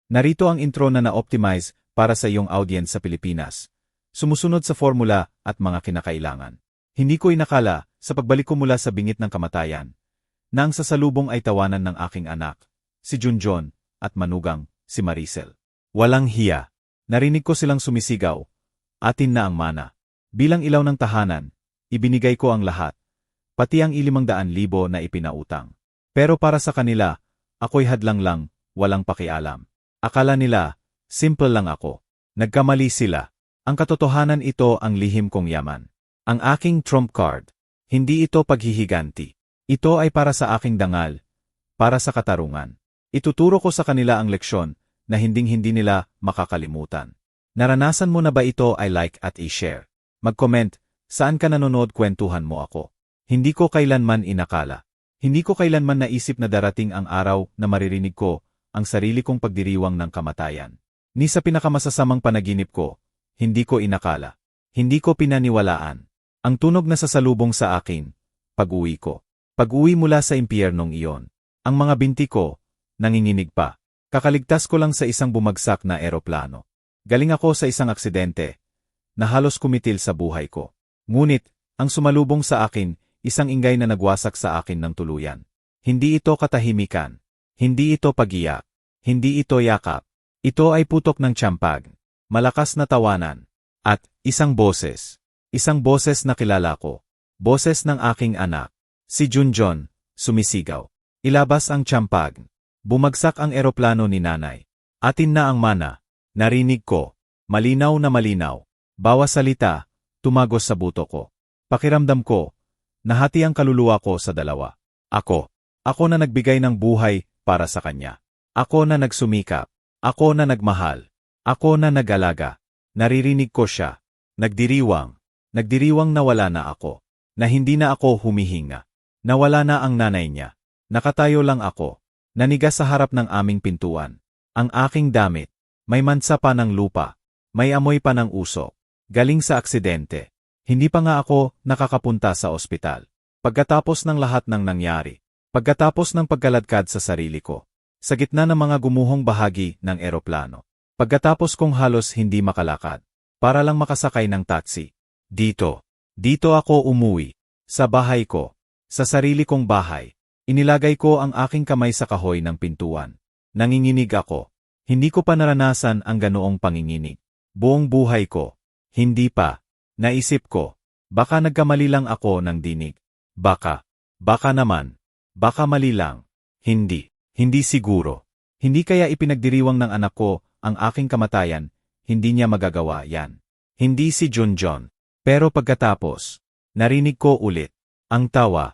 Narito ang intro na na-optimize para sa iyong audience sa Pilipinas. Sumusunod sa formula at mga kinakailangan. Hindi ko inakala, sa pagbalik ko mula sa bingit ng kamatayan, na ang sasalubong ay tawanan ng aking anak, si Junjun, at manugang, si Maricel. Walang hiya. Narinig ko silang sumisigaw, "Atin na ang mana." Bilang ilaw ng tahanan, ibinigay ko ang lahat, pati ang 500,000 na ipinautang. Pero para sa kanila, ako'y hadlang lang, walang pakialam. Akala nila, simple lang ako. Nagkamali sila. Ang katotohanan ito ang lihim kong yaman. Ang aking trump card. Hindi ito paghihiganti. Ito ay para sa aking dangal. Para sa katarungan. Ituturo ko sa kanila ang leksyon na hinding-hindi nila makakalimutan. Naranasan mo na ba ito? Ay like at i-share. Mag-comment, saan ka nanonood, kwentuhan mo ako. Hindi ko kailanman inakala. Hindi ko kailanman naisip na darating ang araw na maririnig ko ang sarili kong pagdiriwang ng kamatayan. Ni sa pinakamasasamang panaginip ko, hindi ko inakala. Hindi ko pinaniwalaan. Ang tunog na sasalubong sa akin, pag-uwi ko. Pag-uwi mula sa impyernong iyon. Ang mga binti ko, nanginginig pa. Kakaligtas ko lang sa isang bumagsak na eroplano. Galing ako sa isang aksidente na halos kumitil sa buhay ko. Ngunit, ang sumalubong sa akin, isang ingay na nagwasak sa akin ng tuluyan. Hindi ito katahimikan. Hindi ito pagiyak. Hindi ito yakap. Ito ay putok ng tiyampag. Malakas na tawanan. At isang boses. Isang boses na kilala ko. Boses ng aking anak. Si Junjun, sumisigaw. Ilabas ang tiyampag. Bumagsak ang eroplano ni nanay. Atin na ang mana. Narinig ko. Malinaw na malinaw. Bawas salita, tumagos sa buto ko. Pakiramdam ko, nahati ang kaluluwa ko sa dalawa. Ako na nagbigay ng buhay para sa kanya. Ako na nagsumikap. Ako na nagmahal. Ako na nag-alaga. Naririnig ko siya. Nagdiriwang. Nagdiriwang na wala na ako. Na hindi na ako humihinga. Nawala na ang nanay niya. Nakatayo lang ako. Naniga sa harap ng aming pintuan. Ang aking damit. May mansa pa ng lupa. May amoy pa ng usok. Galing sa aksidente. Hindi pa nga ako nakakapunta sa ospital. Pagkatapos ng lahat ng nangyari. Pagkatapos ng pagkaladkad sa sarili ko. Sa gitna ng mga gumuhong bahagi ng eroplano. Pagkatapos kong halos hindi makalakad. Para lang makasakay ng taxi. Dito ako umuwi. Sa bahay ko. Sa sarili kong bahay. Inilagay ko ang aking kamay sa kahoy ng pintuan. Nanginginig ako. Hindi ko pa naranasan ang ganoong panginginig. Buong buhay ko. Hindi pa. Naisip ko. Baka nagkamali lang ako ng dinig. Baka naman. Baka mali lang. Hindi siguro. Hindi kaya ipinagdiriwang ng anak ko ang aking kamatayan, hindi niya magagawa yan. Hindi si Junjun. Pero pagkatapos, narinig ko ulit. Ang tawa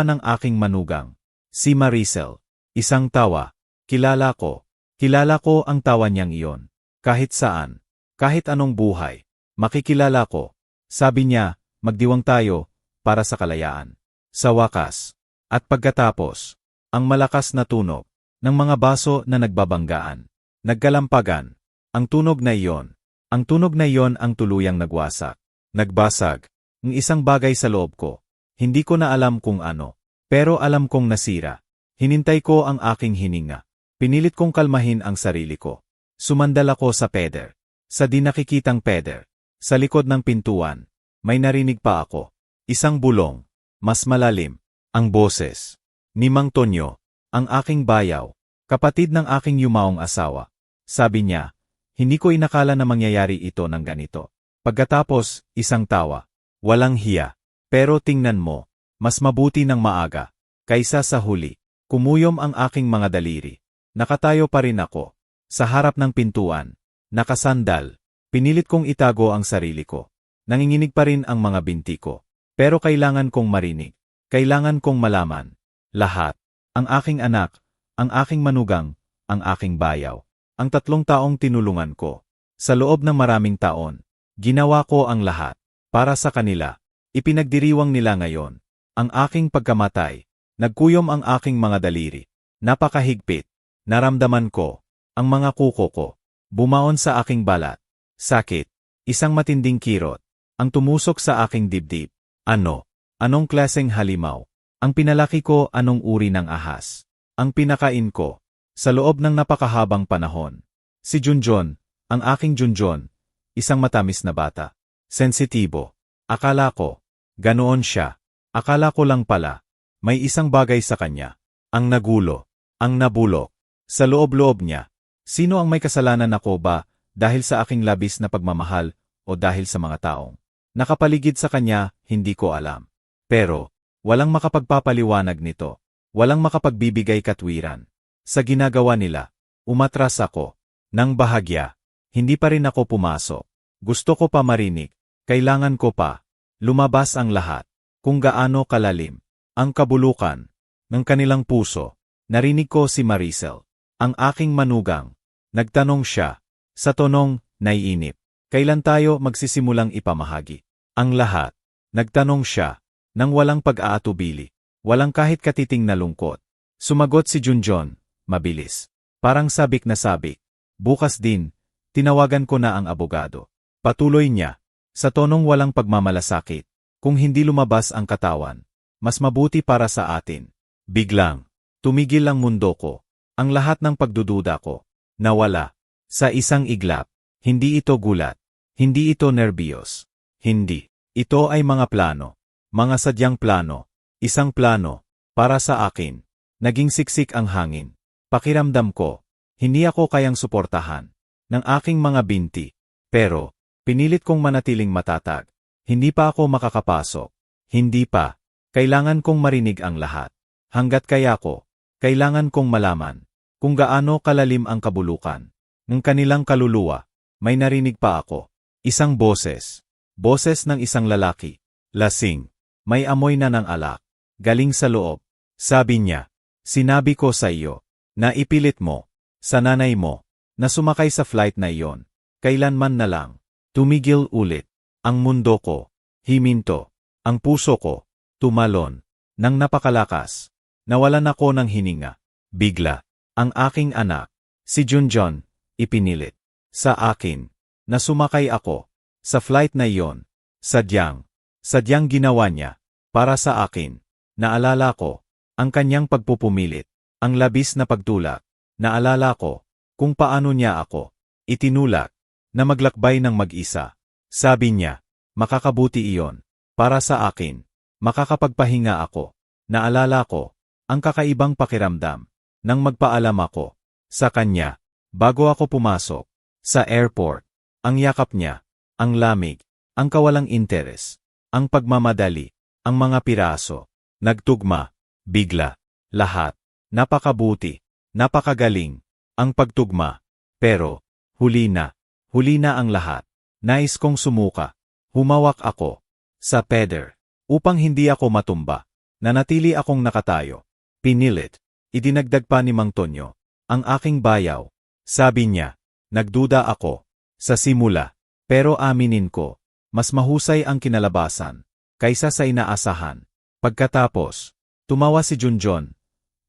ng aking manugang. Si Maricel. Isang tawa. Kilala ko ang tawa niyang iyon. Kahit saan, kahit anong buhay, makikilala ko. Sabi niya, magdiwang tayo, para sa kalayaan. Sa wakas. At pagkatapos, ang malakas na tunog ng mga baso na nagbabanggaan. Nagkalampagan. Ang tunog na iyon ang tuluyang nagwasak. Nagbasag. Ng isang bagay sa loob ko. Hindi ko na alam kung ano. Pero alam kong nasira. Hinintay ko ang aking hininga. Pinilit kong kalmahin ang sarili ko. Sumandal ako sa peder. Sa di nakikitang peder. Sa likod ng pintuan. May narinig pa ako. Isang bulong. Mas malalim. Ang boses. Ni Mang Tonyo. Ang aking bayaw. Kapatid ng aking yumaong asawa. Sabi niya, hindi ko inakala na mangyayari ito ng ganito. Pagkatapos, isang tawa. Walang hiya. Pero tingnan mo. Mas mabuti ng maaga. Kaysa sa huli. Kumuyom ang aking mga daliri. Nakatayo pa rin ako. Sa harap ng pintuan. Nakasandal. Pinilit kong itago ang sarili ko. Nanginginig pa rin ang mga binti ko. Pero kailangan kong marinig. Kailangan kong malaman. Lahat. Ang aking anak, ang aking manugang, ang aking bayaw. Ang 3 taong tinulungan ko. Sa loob ng maraming taon. Ginawa ko ang lahat. Para sa kanila. Ipinagdiriwang nila ngayon. Ang aking pagkamatay. Nagkuyom ang aking mga daliri. Napakahigpit. Naramdaman ko. Ang mga kuko ko. Bumaon sa aking balat. Sakit. Isang matinding kirot. Ang tumusok sa aking dibdib. Anong klaseng halimaw? Ang pinalaki ko, anong uri ng ahas? Ang pinakain ko. Sa loob ng napakahabang panahon. Si Junjun, ang aking Junjun, isang matamis na bata. Sensitibo. Akala ko, ganoon siya. Akala ko lang pala, may isang bagay sa kanya. Ang nagulo, ang nabulok. Sa loob-loob niya, sino ang may kasalanan ako ba dahil sa aking labis na pagmamahal o dahil sa mga taong nakapaligid sa kanya, hindi ko alam. Pero, walang makapagpapaliwanag nito. Walang makapagbibigay katwiran. Sa ginagawa nila, umatras ako. Nang bahagya, hindi pa rin ako pumasok. Gusto ko pa marinig. Kailangan ko pa. Lumabas ang lahat. Kung gaano kalalim. Ang kabulukan ng kanilang puso. Narinig ko si Maricel. Ang aking manugang. Nagtanong siya. Sa tonong, naiinip. Kailan tayo magsisimulang ipamahagi? Ang lahat. Nagtanong siya. Nang walang pag-aatubili. Walang kahit katiting na lungkot. Sumagot si Junjun. Mabilis. Parang sabik na sabik. Bukas din, tinawagan ko na ang abogado. Patuloy niya. Sa tonong walang pagmamalasakit. Kung hindi lumabas ang katawan, mas mabuti para sa atin. Biglang, tumigil ang mundo ko. Ang lahat ng pagdududa ko. Nawala. Sa isang iglap. Hindi ito gulat. Hindi ito nerbiyos. Hindi. Ito ay mga plano. Mga sadyang plano. Isang plano. Para sa akin. Naging siksik ang hangin. Pakiramdam ko, hindi ako kayang suportahan ng aking mga binti. Pero, pinilit kong manatiling matatag. Hindi pa ako makakapasok. Hindi pa. Kailangan kong marinig ang lahat. Hanggat kaya ko, kailangan kong malaman kung gaano kalalim ang kabulukan ng kanilang kaluluwa. May narinig pa ako. Isang boses. Boses ng isang lalaki. Lasing. May amoy na ng alak. Galing sa loob. Sabi niya, sinabi ko sa iyo, na ipilit mo, sa nanay mo, na sumakay sa flight na iyon. Kailanman na lang. Tumigil ulit. Ang mundo ko. Himinto. Ang puso ko. Tumalon. Nang napakalakas. Nawalan ako ng hininga. Bigla. Ang aking anak. Si Junjun. Ipinilit. Sa akin. Na sumakay ako. Sa flight na iyon. Sadyang. Sadyang ginawa niya. Para sa akin. Naalala ko. Ang kanyang pagpupumilit. Ang labis na pagtulak. Naalala ko. Kung paano niya ako. Itinulak. Na maglakbay ng mag-isa. Sabi niya. Makakabuti iyon. Para sa akin. Makakapagpahinga ako. Naalala ko. Ang kakaibang pakiramdam. Nang magpaalam ako. Sa kanya. Bago ako pumasok. Sa airport. Ang yakap niya. Ang lamig. Ang kawalang interes. Ang pagmamadali. Ang mga piraso. Nagtugma. Bigla. Lahat. Napakabuti. Napakagaling. Ang pagtugma. Pero, huli na. Huli na ang lahat. Nais kong sumuka. Humawak ako. Sa peder. Upang hindi ako matumba. Nanatili akong nakatayo. Pinilit. Idinagdag pa ni Mang Tonyo. Ang aking bayaw. Sabi niya. Nagduda ako. Sa simula. Pero aminin ko. Mas mahusay ang kinalabasan. Kaysa sa inaasahan. Pagkatapos. Tumawa si Junjun.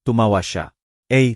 Tumawa siya.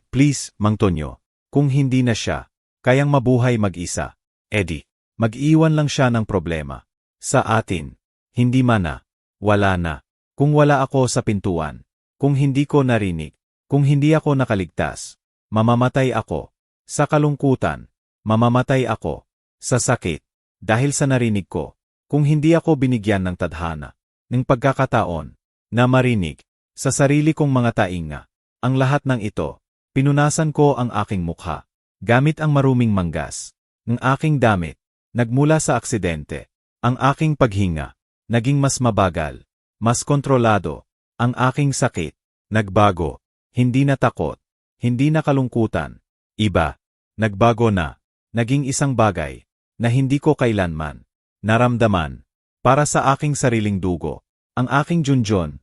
Please, Mang Tonyo. Kung hindi na siya, kayang mabuhay mag-isa. Eddie, mag-iwan lang siya ng problema. Sa atin. Hindi mana. Wala na. Kung wala ako sa pintuan. Kung hindi ko narinig. Kung hindi ako nakaligtas. Mamamatay ako. Sa kalungkutan. Mamamatay ako. Sa sakit. Dahil sa narinig ko. Kung hindi ako binigyan ng tadhana. Ng pagkakataon. Na marinig. Sa sarili kong mga tainga. Ang lahat ng ito. Pinunasan ko ang aking mukha. Gamit ang maruming manggas. Ng aking damit. Nagmula sa aksidente. Ang aking paghinga. Naging mas mabagal. Mas kontrolado. Ang aking sakit. Nagbago. Hindi na takot. Hindi na kalungkutan. Iba. Nagbago na. Naging isang bagay. Na hindi ko kailanman naramdaman. Para sa aking sariling dugo. Ang aking Junjun.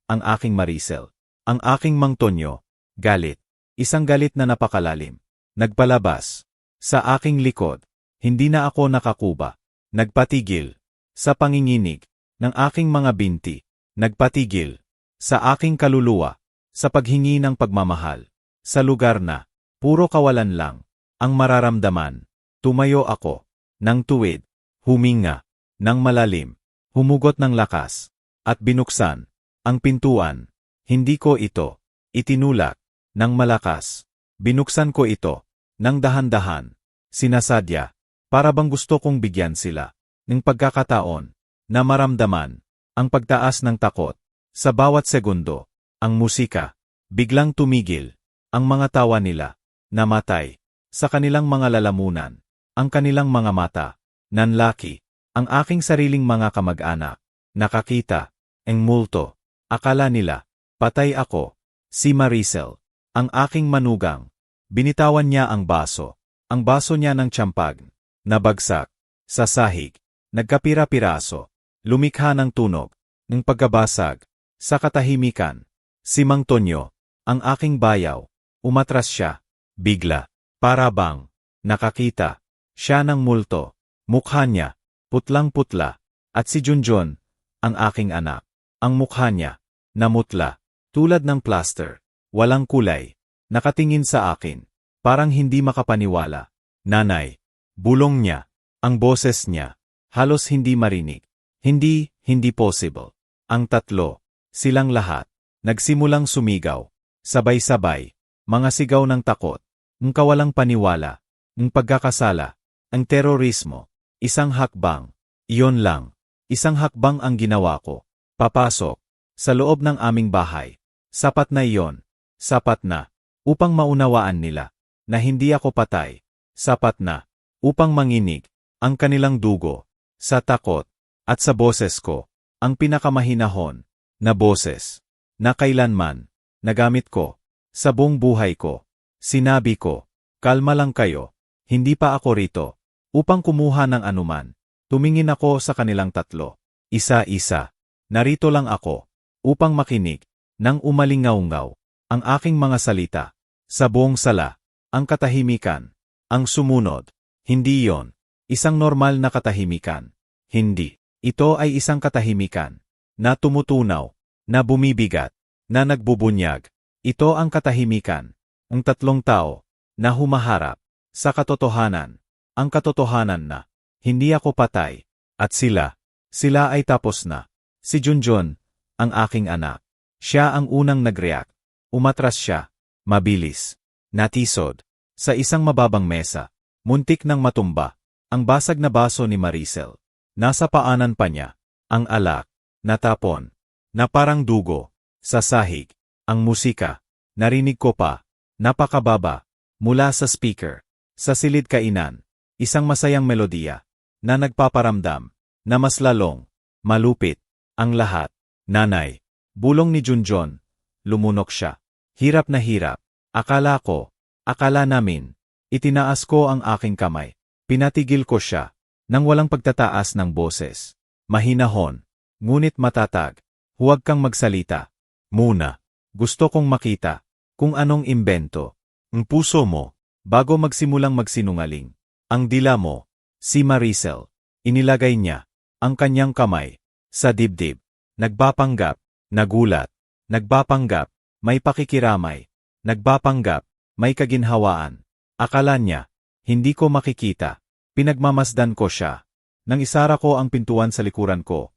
Ang aking Maricel. Ang aking Mang Tonyo. Galit. Isang galit na napakalalim. Nagpalabas. Sa aking likod. Hindi na ako nakakuba. Nagpatigil. Sa panginginig. Ng aking mga binti. Nagpatigil. Sa aking kaluluwa. Sa paghingi ng pagmamahal. Sa lugar na. Puro kawalan lang. Ang mararamdaman. Tumayo ako. Nang tuwid. Huminga. Nang malalim. Humugot ng lakas. At binuksan. Ang pintuan. Hindi ko ito. Itinulak. Nang malakas. Binuksan ko ito. Nang dahan-dahan. Sinasadya. Para bang gusto kong bigyan sila ng pagkakataon na maramdaman ang pagtaas ng takot. Sa bawat segundo, ang musika biglang tumigil. Ang mga tawa nila namatay sa kanilang mga lalamunan. Ang kanilang mga mata nanlaki. Ang aking sariling mga kamag-anak nakakita ang multo. Akala nila patay ako. Si Maricel, ang aking manugang. Binitawan niya ang baso. Ang baso niya ng tiyampag. Nabagsak. Sa sahig. Nagkapira-piraso. Lumikha ng tunog. Ng pagkabasag. Sa katahimikan. Si Mang Tonyo, ang aking bayaw. Umatras siya. Bigla. Para bang nakakita siya ng multo. Mukha niya. Putlang-putla. At si Junjun, ang aking anak. Ang mukha niya. Namutla. Tulad ng plaster. Walang kulay. Nakatingin sa akin. Parang hindi makapaniwala. Nanay. Bulong niya. Ang boses niya. Halos hindi marinig. Hindi possible. Ang tatlo. Silang lahat. Nagsimulang sumigaw. Sabay-sabay. Mga sigaw ng takot. Ng kawalang paniwala. Ng pagkakasala. Ang terorismo. Isang hakbang. Iyon lang. Isang hakbang ang ginawa ko. Papasok. Sa loob ng aming bahay. Sapat na iyon. Sapat na. Upang maunawaan nila. Na hindi ako patay. Sapat na. Upang manginig. Ang kanilang dugo. Sa takot. At sa boses ko. Ang pinakamahinahon. Na boses. Na kailanman. Nagamit ko. Sa buong buhay ko. Sinabi ko. Kalma lang kayo. Hindi pa ako rito. Upang kumuha ng anuman. Tumingin ako sa kanilang tatlo. Isa-isa. Narito lang ako. Upang makinig. Nang umalingaw-ngaw. Ang aking mga salita. Sa buong sala. Ang katahimikan. Ang sumunod. Hindi yon. Isang normal na katahimikan. Hindi. Ito ay isang katahimikan. Na tumutunaw. Na bumibigat. Na nagbubunyag. Ito ang katahimikan. Ang tatlong tao. Na humaharap. Sa katotohanan. Ang katotohanan na. Hindi ako patay. At sila. Sila ay tapos na. Si Junjun. Ang aking anak. Siya ang unang nag-react. Umatras siya. Mabilis. Natisod. Sa isang mababang mesa. Muntik nang matumba. Ang basag na baso ni Maricel. Nasa paanan pa niya. Ang alak. Natapon. Na parang dugo. Sa sahig. Ang musika. Narinig ko pa. Napakababa. Mula sa speaker. Sa silid kainan. Isang masayang melodiya. Na nagpaparamdam. Na mas lalong. Malupit. Ang lahat. Nanay. Bulong ni Junjun. Lumunok siya. Hirap na hirap. Akala ko. Akala namin. Itinaas ko ang aking kamay. Pinatigil ko siya. Nang walang pagtataas ng boses. Mahinahon. Ngunit matatag. Huwag kang magsalita. Muna. Gusto kong makita. Kung anong imbento. Ang puso mo. Bago magsimulang magsinungaling. Ang dila mo. Si Maricel. Inilagay niya. Ang kanyang kamay. Sa dibdib. Nagpapanggap. Nagulat. Nagpapanggap. May pakikiramay. Nagpapanggap. May kaginhawaan. Akala niya. Hindi ko makikita. Pinagmamasdan ko siya. Nang isara ko ang pintuan sa likuran ko.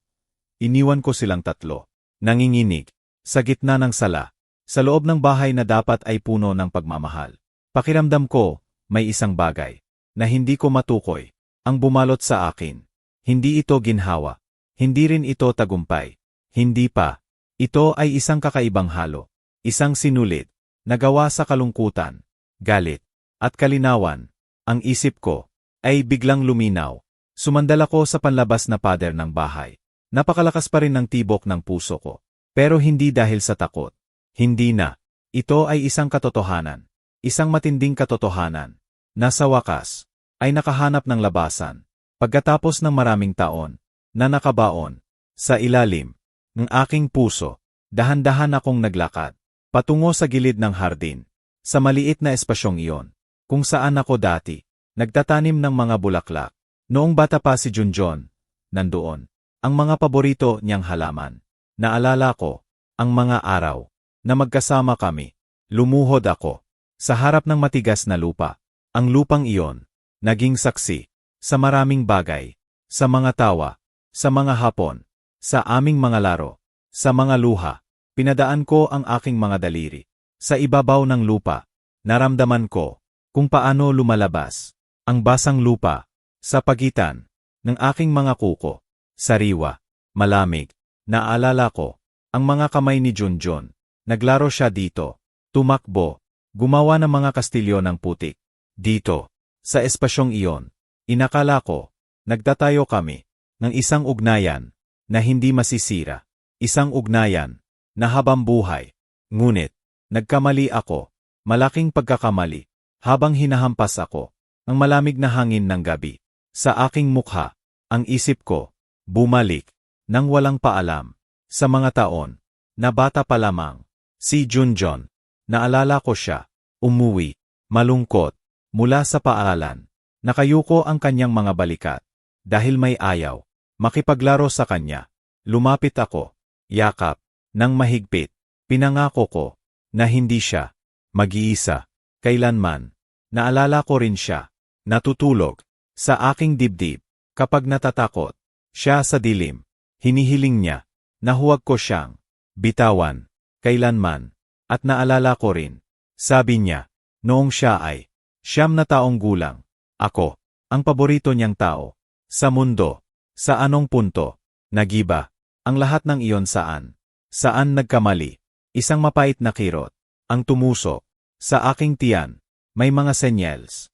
Iniwan ko silang tatlo. Nanginginig. Sa gitna ng sala. Sa loob ng bahay na dapat ay puno ng pagmamahal. Pakiramdam ko, may isang bagay. Na hindi ko matukoy. Ang bumalot sa akin. Hindi ito ginhawa. Hindi rin ito tagumpay. Hindi pa. Ito ay isang kakaibang halo. Isang sinulit. Nagawa sa kalungkutan. Galit. At kalinawan. Ang isip ko. Ay biglang luminaw. Sumandal ako sa panlabas na pader ng bahay. Napakalakas pa rin ng tibok ng puso ko. Pero hindi dahil sa takot. Hindi na. Ito ay isang katotohanan. Isang matinding katotohanan. Na sa wakas. Ay nakahanap ng labasan. Pagkatapos ng maraming taon. Na nakabaon. Sa ilalim. Ng aking puso. Dahan-dahan akong naglakad. Patungo sa gilid ng hardin. Sa maliit na espasyong iyon. Kung saan ako dati. Nagtatanim ng mga bulaklak. Noong bata pa si Junjun. Nandoon. Ang mga paborito niyang halaman. Naalala ko. Ang mga araw. Na magkasama kami. Lumuhod ako. Sa harap ng matigas na lupa. Ang lupang iyon. Naging saksi. Sa maraming bagay. Sa mga tawa. Sa mga hapon. Sa aming mga laro. Sa mga luha. Pinadaan ko ang aking mga daliri. Sa ibabaw ng lupa. Naramdaman ko kung paano lumalabas ang basang lupa sa pagitan ng aking mga kuko. Sariwa, malamig. Naalala ko ang mga kamay ni Junjun. Naglaro siya dito. Tumakbo. Gumawa ng mga kastilyo ng putik. Dito, sa espasyong iyon, inakala ko, nagtatayo kami ng isang ugnayan na hindi masisira. Isang ugnayan na habang buhay. Ngunit, nagkamali ako. Malaking pagkakamali. Habang hinahampas ako, ang malamig na hangin ng gabi. Sa aking mukha, ang isip ko, bumalik, nang walang paalam. Sa mga taon, na bata pa lamang, si Junjun. Naalala ko siya, umuwi, malungkot, mula sa paaralan. Nakayuko ang kanyang mga balikat. Dahil may ayaw, makipaglaro sa kanya. Lumapit ako, yakap, nang mahigpit. Pinangako ko, na hindi siya mag-iisa. Kailanman, naalala ko rin siya, natutulog, sa aking dibdib. Kapag natatakot, siya sa dilim, hinihiling niya, na huwag ko siyang bitawan. Kailanman, at naalala ko rin, sabi niya, noong siya ay 9 na taong gulang. Ako, ang paborito niyang tao, sa mundo. Sa anong punto, nagiba, ang lahat ng iyon saan? Saan nagkamali? Isang mapait na kirot, ang tumusok, sa aking tiyan, may mga senyales.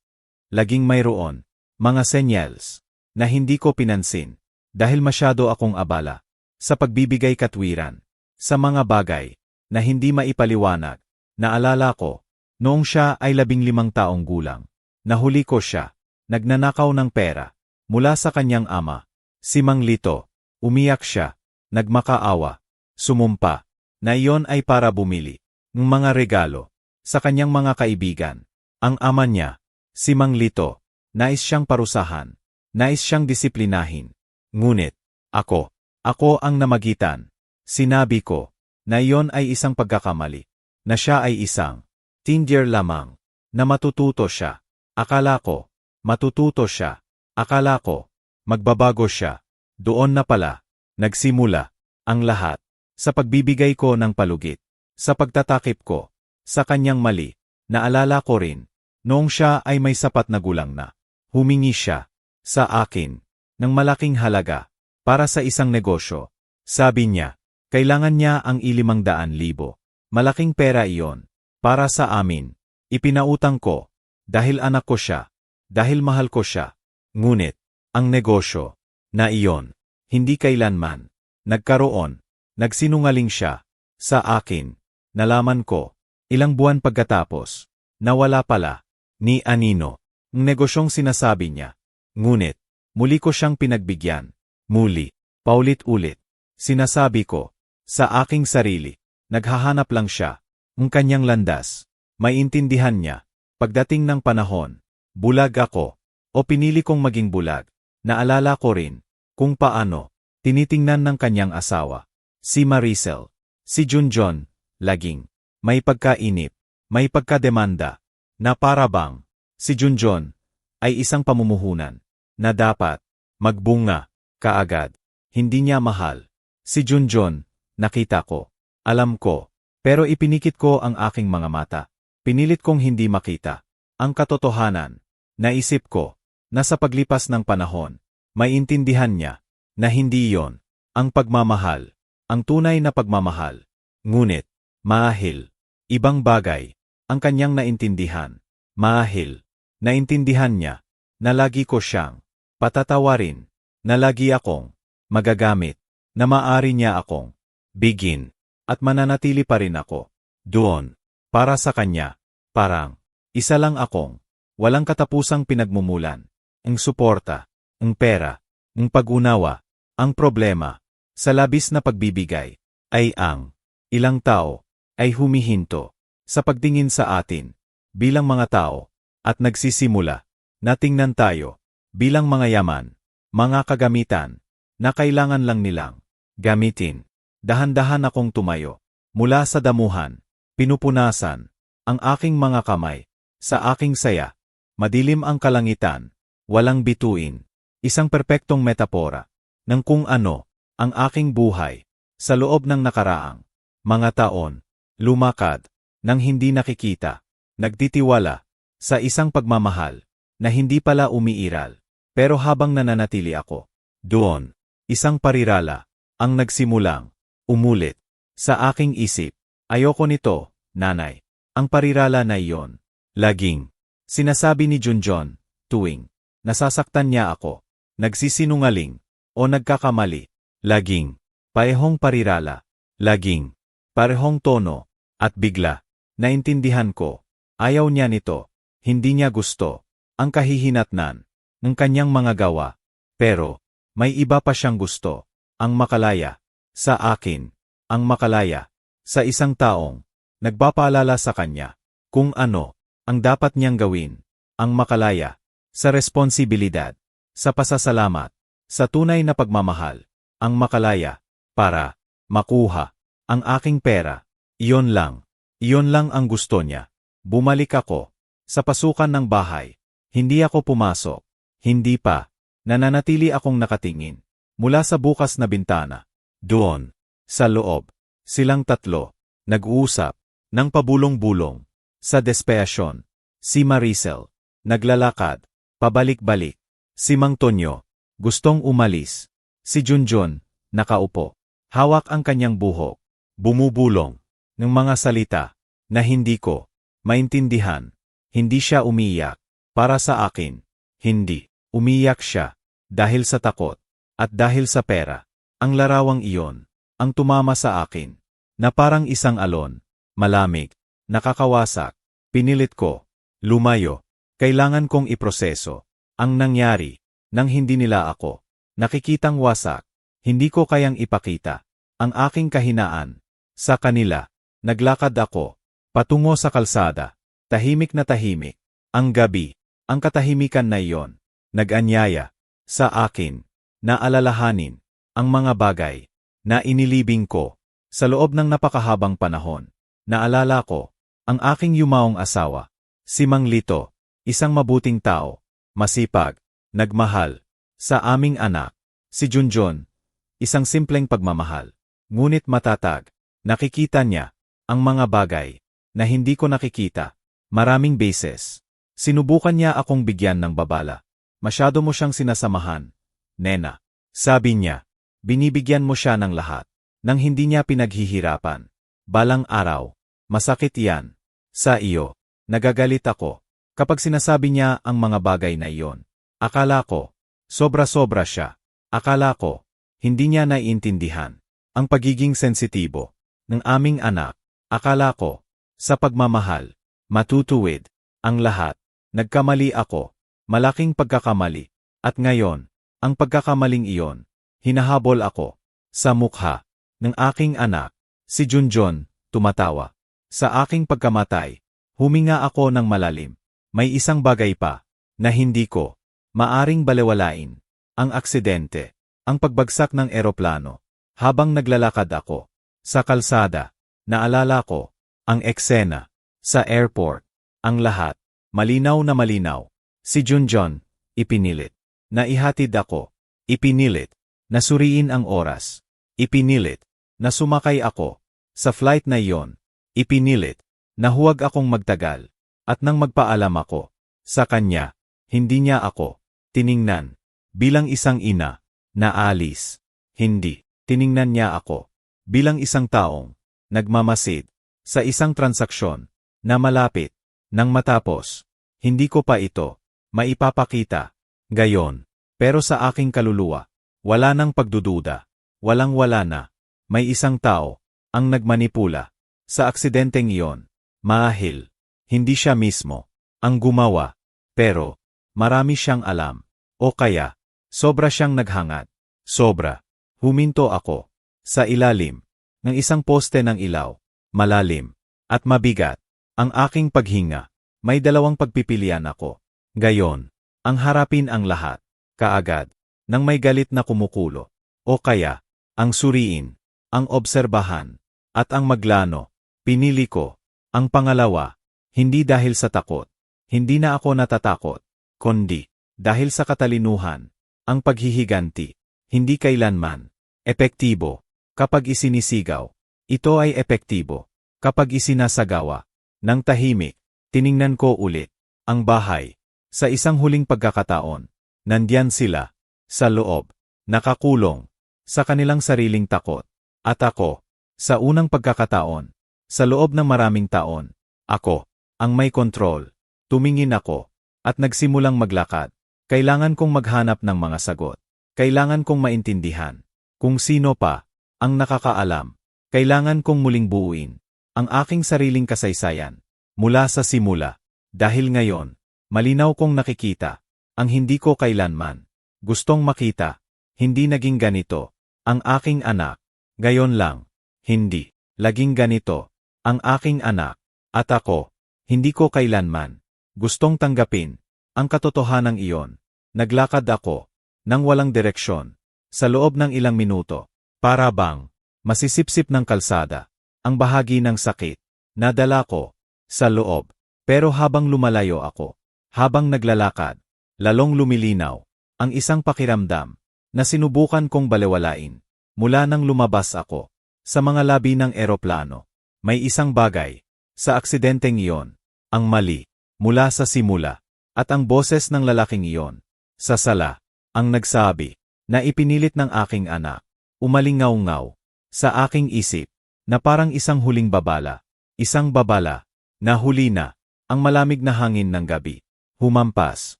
Laging mayroon, mga senyales, na hindi ko pinansin, dahil masyado akong abala, sa pagbibigay katwiran, sa mga bagay, na hindi maipaliwanag. Naalala ko, noong siya ay 15 taong gulang, nahuli ko siya, nagnanakaw ng pera, mula sa kanyang ama, si Mang Lito. Umiyak siya, nagmakaawa, sumumpa, na iyon ay para bumili ng mga regalo sa kanyang mga kaibigan. Ang ama niya, si Mang Lito, nais siyang parusahan, nais siyang disiplinahin. Ngunit, ako ang namagitan. Sinabi ko, na iyon ay isang pagkakamali, na siya ay isang teenager lamang, na matututo siya. Akala ko, matututo siya. Akala ko, magbabago siya. Doon na pala, nagsimula, ang lahat, sa pagbibigay ko ng palugit, sa pagtatakip ko, sa kanyang mali. Naalala ko rin, noong siya ay may sapat na gulang na, humingi siya, sa akin, ng malaking halaga, para sa isang negosyo. Sabi niya, kailangan niya ang 500,000. Malaking pera iyon, para sa amin. Ipinautang ko, dahil anak ko siya, dahil mahal ko siya. Ngunit, ang negosyo, na iyon, hindi kailanman, nagkaroon, nagsinungaling siya, sa akin. Nalaman ko, ilang buwan pagkatapos, nawala pala, ni Anino, ang negosyong sinasabi niya. Ngunit, muli ko siyang pinagbigyan. Muli, paulit-ulit, sinasabi ko, sa aking sarili, naghahanap lang siya, ang kanyang landas. Maiintindihan niya, pagdating ng panahon, bulag ako, o pinili kong maging bulag. Naalala ko rin, kung paano, tinitingnan ng kanyang asawa, si Maricel, si Junjun, laging, may pagkainip, may pagkademanda, na para bang, si Junjun, ay isang pamumuhunan, na dapat, magbunga, kaagad. Hindi niya mahal. Si Junjun, nakita ko, alam ko, pero ipinikit ko ang aking mga mata. Pinilit kong hindi makita ang katotohanan. Naisip ko, na sa paglipas ng panahon, maiintindihan niya, na hindi iyon ang pagmamahal, ang tunay na pagmamahal. Ngunit, maahil, ibang bagay, ang kanyang naintindihan. Maahil, naintindihan niya, na lagi ko siyang patatawarin, na lagi akong magagamit, na maari niya akong bigin, at mananatili pa rin ako doon, para sa kanya. Parang, isa lang akong walang katapusang pinagmumulan. Ang suporta, ang pera, ang pag-unawa, ang problema, sa labis na pagbibigay, ay ang ilang tao ay humihinto sa pagtingin sa atin bilang mga tao at nagsisimula na tingnan tayo bilang mga yaman, mga kagamitan na kailangan lang nilang gamitin. Dahan-dahan akong tumayo mula sa damuhan, pinupunasan ang aking mga kamay sa aking saya. Madilim ang kalangitan, walang bituin, isang perpektong metapora ng kung ano ang aking buhay sa loob ng nakaraang mga taon. Lumakad nang hindi nakikita, nagtitiwala, sa isang pagmamahal, na hindi pala umiiral. Pero habang nananatili ako doon, isang parirala, ang nagsimulang, umulit, sa aking isip. Ayoko nito, nanay. Ang parirala na iyon. Laging, sinasabi ni Junjun, tuwing, nasasaktan niya ako, nagsisinungaling, o nagkakamali. Laging, parehong parirala. Laging, parehong tono, at bigla, naintindihan ko, ayaw niya nito, hindi niya gusto, ang kahihinatnan, ng kanyang mga gawa. Pero, may iba pa siyang gusto, ang makalaya, sa akin, ang makalaya, sa isang taong, nagpapaalala sa kanya, kung ano, ang dapat niyang gawin, ang makalaya, sa responsibilidad, sa pasasalamat, sa tunay na pagmamahal, ang makalaya, para, makuha, ang aking pera. Iyon lang ang gusto niya. Bumalik ako, sa pasukan ng bahay, hindi ako pumasok, hindi pa, nananatili akong nakatingin, mula sa bukas na bintana. Doon, sa loob, silang tatlo, nag-uusap, ng pabulong-bulong, sa despeasyon. Si Maricel, naglalakad, pabalik-balik. Si Mang Tonyo, gustong umalis. Si Junjun, nakaupo, hawak ang kanyang buhok, bumubulong, ng mga salita, na hindi ko maintindihan. Hindi siya umiyak, para sa akin, hindi. Umiyak siya, dahil sa takot, at dahil sa pera. Ang larawang iyon, ang tumama sa akin, na parang isang alon, malamig, nakakawasak. Pinilit ko, lumayo, kailangan kong iproseso, ang nangyari, nang hindi nila ako, nakikitang wasak, hindi ko kayang ipakita, ang aking kahinaan, sa kanila. Naglakad ako, patungo sa kalsada, tahimik na tahimik, ang gabi, ang katahimikan na iyon. Nag-anyaya, sa akin, na alalahanin, ang mga bagay, na inilibing ko, sa loob ng napakahabang panahon. Naalala ko, ang aking yumaong asawa, si Mang Lito, isang mabuting tao, masipag, nagmahal, sa aming anak, si Junjun, isang simpleng pagmamahal, ngunit matatag. Nakikita niya, ang mga bagay, na hindi ko nakikita. Maraming beses, sinubukan niya akong bigyan ng babala. Masyado mo siyang sinasamahan, nena. Sabi niya, binibigyan mo siya ng lahat, nang hindi niya pinaghihirapan. Balang araw, masakit yan. Sa iyo, nagagalit ako, kapag sinasabi niya ang mga bagay na iyon. Akala ko, sobra-sobra siya. Akala ko, hindi niya naiintindihan ang pagiging sensitibo ng aming anak. Akala ko, sa pagmamahal, matutuwid ang lahat. Nagkamali ako. Malaking pagkakamali. At ngayon, ang pagkakamaling iyon, hinahabol ako. Sa mukha ng aking anak, si Junjun, tumatawa. Sa aking pagkamatay, huminga ako ng malalim. May isang bagay pa, na hindi ko maaring balewalain. Ang aksidente, ang pagbagsak ng eroplano. Habang naglalakad ako, sa kalsada, naalala ko, ang eksena, sa airport, ang lahat, malinaw na malinaw. Si Junjun, ipinilit, na ihatid ako, ipinilit, na suriin ang oras, ipinilit, na sumakay ako, sa flight na iyon, ipinilit, na huwag akong magtagal, at nang magpaalam ako, sa kanya, hindi niya ako, tiningnan, bilang isang ina, na alis, hindi, tiningnan niya ako, bilang isang taong, nagmamasid, sa isang transaksyon, na malapit, nang matapos, hindi ko pa ito, maipapakita, gayon, pero sa aking kaluluwa, wala nang pagdududa, walang-wala na, may isang tao, ang nagmanipula, sa aksidenteng iyon, maahil, hindi siya mismo, ang gumawa, pero, marami siyang alam, o kaya, sobra siyang naghangad, sobra, huminto ako, sa ilalim, ng isang poste ng ilaw, malalim, at mabigat, ang aking paghinga, may dalawang pagpipilian ako. Gayon, ang harapin ang lahat, kaagad, nang may galit na kumukulo, o kaya, ang suriin, ang obserbahan, at ang maglano. Pinili ko, ang pangalawa, hindi dahil sa takot, hindi na ako natatakot, kundi, dahil sa katalinuhan, ang paghihiganti, hindi kailanman, epektibo, kapag isinisigaw, ito ay epektibo, kapag isinasagawa, ng tahimik, Tiningnan ko ulit ang bahay. Sa isang huling pagkakataon, nandiyan sila, sa loob, nakakulong, sa kanilang sariling takot. At ako, sa unang pagkakataon, sa loob ng maraming taon, ako, ang may kontrol. Tumingin ako, at nagsimulang maglakad. Kailangan kong maghanap ng mga sagot. Kailangan kong maintindihan kung sino pa ang nakakaalam. Kailangan kong muling buuin ang aking sariling kasaysayan mula sa simula. Dahil ngayon, malinaw kong nakikita ang hindi ko kailanman gustong makita. Hindi naging ganito ang aking anak. Gayon lang, hindi laging ganito ang aking anak. At ako, hindi ko kailanman gustong tanggapin ang katotohanan iyon. Naglakad ako nang walang direksyon sa loob ng ilang minuto. Para bang masisipsip ng kalsada ang bahagi ng sakit na dala ko sa loob. Pero habang lumalayo ako, habang naglalakad, lalong lumilinaw ang isang pakiramdam na sinubukan kong balewalain mula nang lumabas ako sa mga labi ng eroplano. May isang bagay sa aksidenteng iyon ang mali mula sa simula, at ang boses ng lalaking iyon sa sala ang nagsabi na ipinilit ng aking anak, umalingaw-ngaw sa aking isip na parang isang huling babala, isang babala na huli na ang malamig na hangin ng gabi. Humampas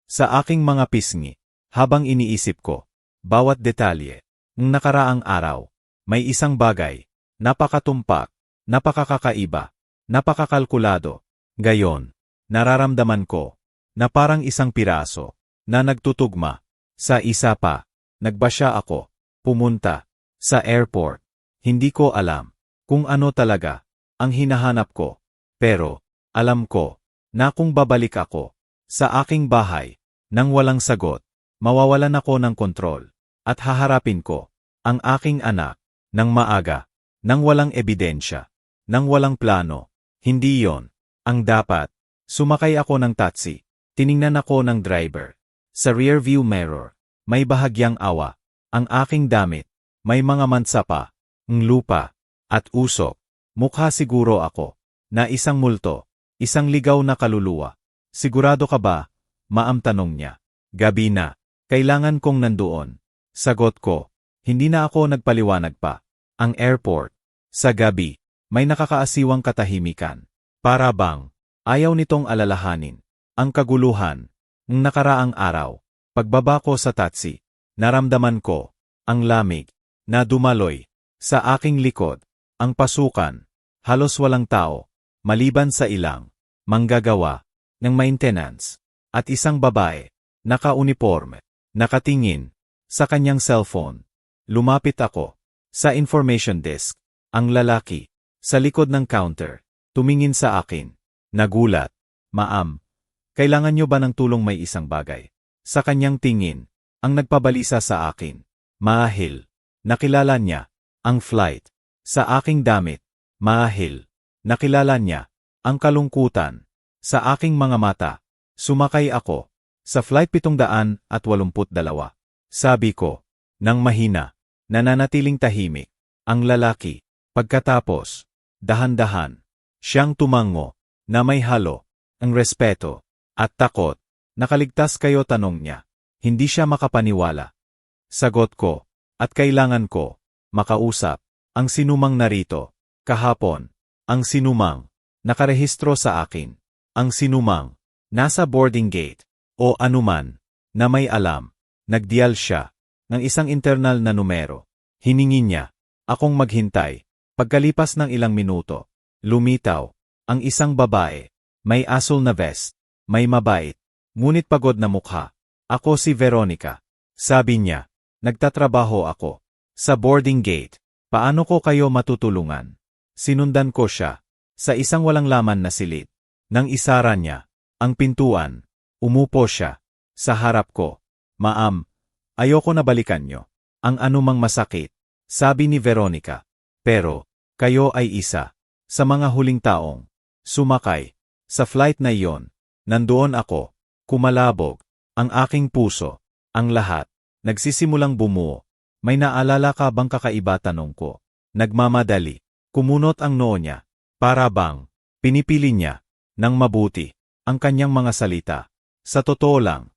sa aking mga pisngi habang iniisip ko bawat detalye ng nakaraang araw. May isang bagay, napakatumpak, napakakakaiba, napakakalkulado. Gayon, nararamdaman ko na parang isang piraso na nagtutugma sa isa pa. Nagbasya ako, pumunta sa airport. Hindi ko alam kung ano talaga ang hinahanap ko, pero alam ko na kung babalik ako sa aking bahay nang walang sagot, mawawalan ako ng kontrol at haharapin ko ang aking anak nang maaga, nang walang ebidensya, nang walang plano. Hindi yon ang dapat. Sumakay ako ng taxi. Tiningnan ako ng driver. Sa rearview mirror, may bahagyang awa. Ang aking damit, may mga mansa pa, ng lupa, at usok. Mukha siguro ako na isang multo, isang ligaw na kaluluwa. Sigurado ka ba? Maam tanong niya. Gabi na, kailangan kong nandoon. Sagot ko, hindi na ako nagpaliwanag pa. Ang airport, sa gabi, may nakakaasiwang katahimikan. Para bang ayaw nitong alalahanin ang kaguluhan ng nakaraang araw. Pagbaba ko sa taxi, naramdaman ko ang lamig na dumaloy sa aking likod. Ang pasukan, halos walang tao, maliban sa ilang manggagawa ng maintenance, at isang babae, naka-uniforme, nakatingin sa kanyang cellphone. Lumapit ako sa information desk. Ang lalaki, sa likod ng counter, tumingin sa akin. Nagulat. Ma'am, kailangan niyo ba ng tulong? May isang bagay sa kanyang tingin ang nagpabalisa sa akin. Maahil, nakilala niya ang flight sa aking damit. Maahil, nakilala niya ang kalungkutan sa aking mga mata. Sumakay ako sa flight 782. Sabi ko, nang mahina, nananatiling tahimik ang lalaki. Pagkatapos, dahan-dahan, siyang tumango na may halo ang respeto at takot. Nakaligtas kayo? Tanong niya. Hindi siya makapaniwala. Sagot ko, at kailangan ko makausap ang sinumang narito. Kahapon, ang sinumang nakarehistro sa akin, ang sinumang nasa boarding gate o anuman na may alam. Nagdial siya ng isang internal na numero. Hiningi niya akong maghintay. Pagkalipas ng ilang minuto, lumitaw ang isang babae, may asul na vest, may mabait, ngunit pagod na mukha. Ako si Veronica. Sabi niya, nagtatrabaho ako sa boarding gate. Paano ko kayo matutulungan? Sinundan ko siya sa isang walang laman na silid. Nang isara niya ang pintuan, umupo siya sa harap ko. Ma'am, ayoko na balikan niyo ang anumang masakit, sabi ni Veronica. Pero, kayo ay isa sa mga huling taong sumakay sa flight na iyon. Nandoon ako, kumalabog ang aking puso, ang lahat nagsisimulang bumuo. May naalala ka bang kakaiba? Tanong ko. Nagmamadali, kumunot ang noo niya. Para bang pinipili niya Nang mabuti, ang kanyang mga salita. Sa totoo lang,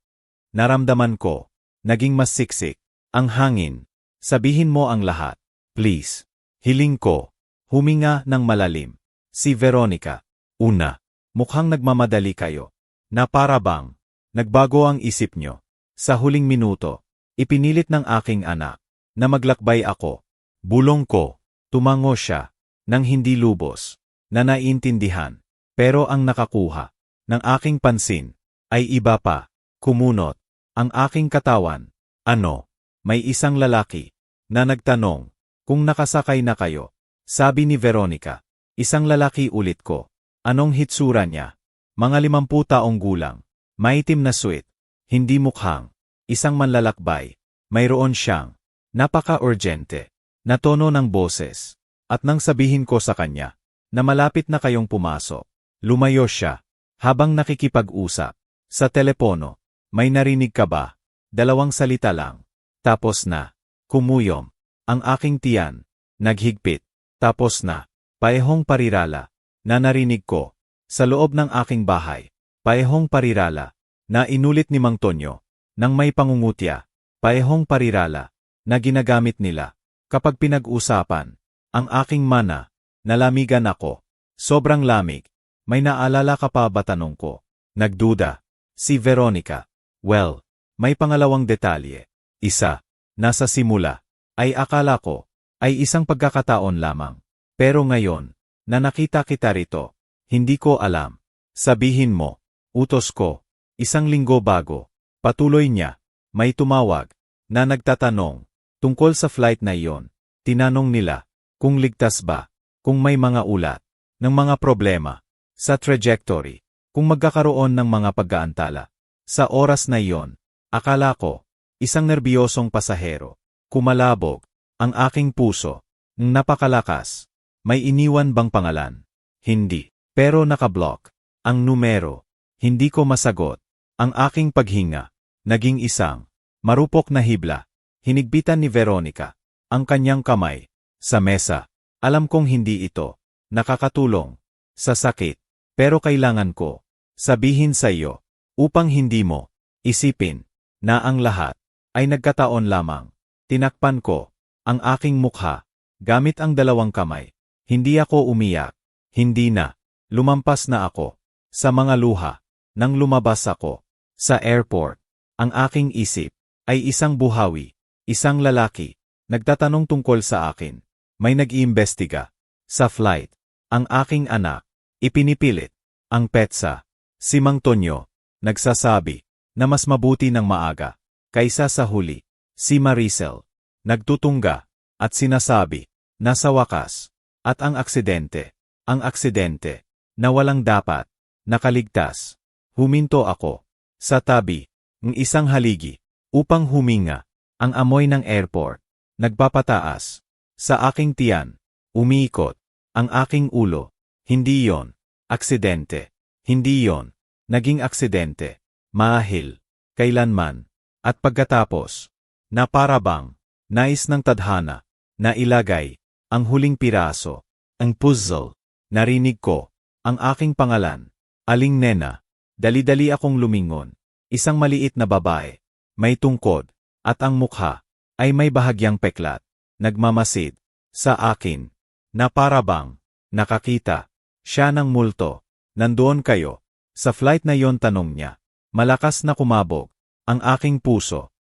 naramdaman ko, naging mas siksik, ang hangin. Sabihin mo ang lahat, please. Hiling ko, huminga ng malalim. Si Veronica. Una, mukhang nagmamadali kayo. Na para bang, nagbago ang isip nyo. Sa huling minuto, ipinilit ng aking anak, na maglakbay ako. Bulong ko, tumango siya, nang hindi lubos, na naiintindihan. Pero ang nakakuha, ng aking pansin, ay iba pa. Kumunot, ang aking katawan. Ano, may isang lalaki, na nagtanong, kung nakasakay na kayo. Sabi ni Veronica, isang lalaki ulit ko. Anong hitsura niya? Mga 50 taong gulang. Maitim na suit. Hindi mukhang. Isang manlalakbay. Mayroon siyang. Napaka-urgente. Na tono ng boses. At nang sabihin ko sa kanya, na malapit na kayong pumasok. Lumayo siya. Habang nakikipag-usap. Sa telepono. May narinig ka ba? 2 salita lang. Tapos na. Kumuyom. Ang aking tiyan. Naghigpit. Tapos na. Paehong parirala. Na narinig ko. Sa loob ng aking bahay. Paehong parirala. Na inulit ni Mang Tonyo. Nang may pangungutya. Paehong parirala. Na ginagamit nila. Kapag pinag-usapan. Ang aking mana. Nalamigan ako. Sobrang lamig. May naalala ka pa ba, tanong ko? Nagduda. Si Veronica. Well, may pangalawang detalye. Isa. Nasa simula. Ay akala ko. Ay isang pagkakataon lamang. Pero ngayon. Na nakita kita rito. Hindi ko alam. Sabihin mo. Utos ko. 1 linggo bago. Patuloy niya. May tumawag. Na nagtatanong. Tungkol sa flight na iyon. Tinanong nila. Kung ligtas ba. Kung may mga ulat. Ng mga problema. Sa trajectory. Kung magkakaroon ng mga pag-aantala. Sa oras na iyon. Akala ko. Isang nerbiyosong pasahero. Kumalabog. Ang aking puso. Napakalakas. May iniwan bang pangalan? Hindi. Pero nakablock. Ang numero. Hindi ko masagot. Ang aking paghinga. Naging isang. Marupok na hibla. Hinigpitan ni Veronica. Ang kanyang kamay. Sa mesa. Alam kong hindi ito. Nakakatulong. Sa sakit. Pero kailangan ko. Sabihin sa iyo. Upang hindi mo. Isipin. Na ang lahat. Ay nagkataon lamang. Tinakpan ko. Ang aking mukha. Gamit ang 2 kamay. Hindi ako umiyak. Hindi na. Lumampas na ako. Sa mga luha. Nang lumabas ako. Sa airport. Ang aking isip. Ay isang buhawi. Isang lalaki. Nagtatanong tungkol sa akin. May nag-iimbestiga. Sa flight. Ang aking anak. Ipinipilit. Ang petsa. Si Mang Tonyo. Nagsasabi. Na mas mabuti ng maaga. Kaysa sa huli. Si Maricel. Nagtutungga. At sinasabi. Na sa wakas. At ang aksidente. Ang aksidente. Na walang dapat. Nakaligtas. Huminto ako. Sa tabi. Ng isang haligi. Upang huminga. Ang amoy ng airport. Nagpapataas. Sa aking tiyan. Umiikot. Ang aking ulo. Hindi yon. Aksidente. Hindi yon. Naging aksidente. Maahil. Kailanman. At pagkatapos. Na para bang. Nais ng tadhana. Na ilagay. Ang huling piraso. Ang puzzle. Narinig ko. Ang aking pangalan. Aling Nena. Dali-dali akong lumingon. Isang maliit na babae. May tungkod. At ang mukha. Ay may bahagyang peklat. Nagmamasid. Sa akin. Na para bang. Nakakita. Siya ng multo. Nandoon kayo. Sa flight na yon, tanong niya. Malakas na kumabog. Ang aking puso.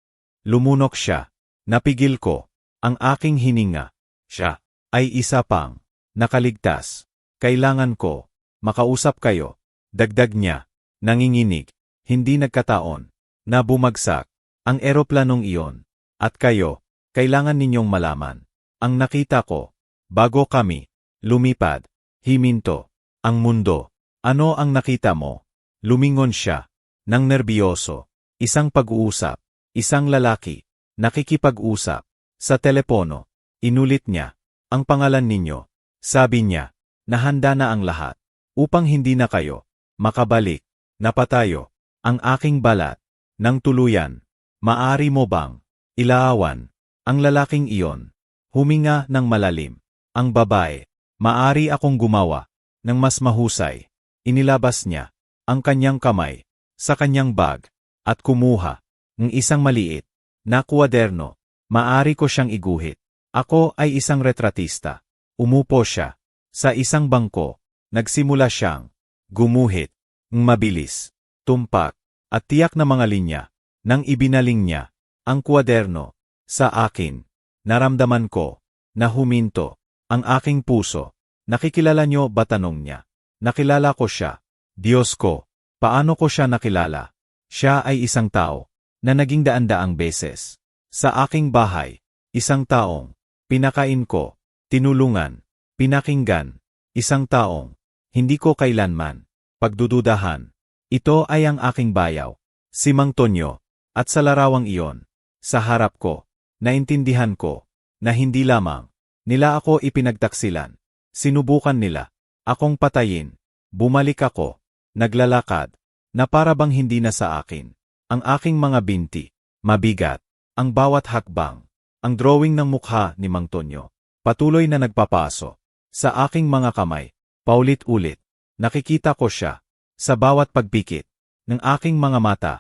Lumunok siya. Napigil ko. Ang aking hininga. Siya. Ay isa pang. Nakaligtas. Kailangan ko. Makausap kayo. Dagdag niya. Nanginginig. Hindi nagkataon. Na bumagsak. Ang eroplanong iyon. At kayo. Kailangan ninyong malaman. Ang nakita ko. Bago kami. Lumipad. Himinto. Ang mundo. Ano ang nakita mo? Lumingon siya. Nang nerbiyoso. Isang pag-uusap. Isang lalaki. Nakikipag-usap. Sa telepono. Inulit niya. Ang pangalan ninyo. Sabi niya. Nahanda na ang lahat. Upang hindi na kayo. Makabalik. Napatayo. Ang aking balat. Nang tuluyan. Maari mo bang. Ilaawan. Ang lalaking iyon. Huminga ng malalim. Ang babae. Maari akong gumawa. Ng mas mahusay. Inilabas niya ang kanyang kamay sa kanyang bag at kumuha ng isang maliit na kwaderno. Maari ko siyang iguhit. Ako ay isang retratista. Umupo siya sa isang bangko. Nagsimula siyang gumuhit ng mabilis, tumpak, at tiyak na mga linya. Nang ibinaling niya ang kwaderno sa akin, naramdaman ko na huminto ang aking puso. Nakikilala niyo ba, tanong niya? Nakilala ko siya. Diyos ko, paano ko siya nakilala? Siya ay isang tao na naging daan-daang beses sa aking bahay. Isang taong pinakain ko, tinulungan, pinakinggan. Isang taong hindi ko kailanman pagdududahan. Ito ay ang aking bayaw, si Mang Tonyo. At sa larawang iyon, sa harap ko, naintindihan ko na hindi lamang nila ako ipinagtaksilan. Sinubukan nila akong patayin. Bumalik ako, naglalakad, na para bang hindi na sa akin. Ang aking mga binti, mabigat, ang bawat hakbang, ang drawing ng mukha ni Mang Tonyo, patuloy na nagpapaso sa aking mga kamay, paulit-ulit. Nakikita ko siya sa bawat pagpikit ng aking mga mata.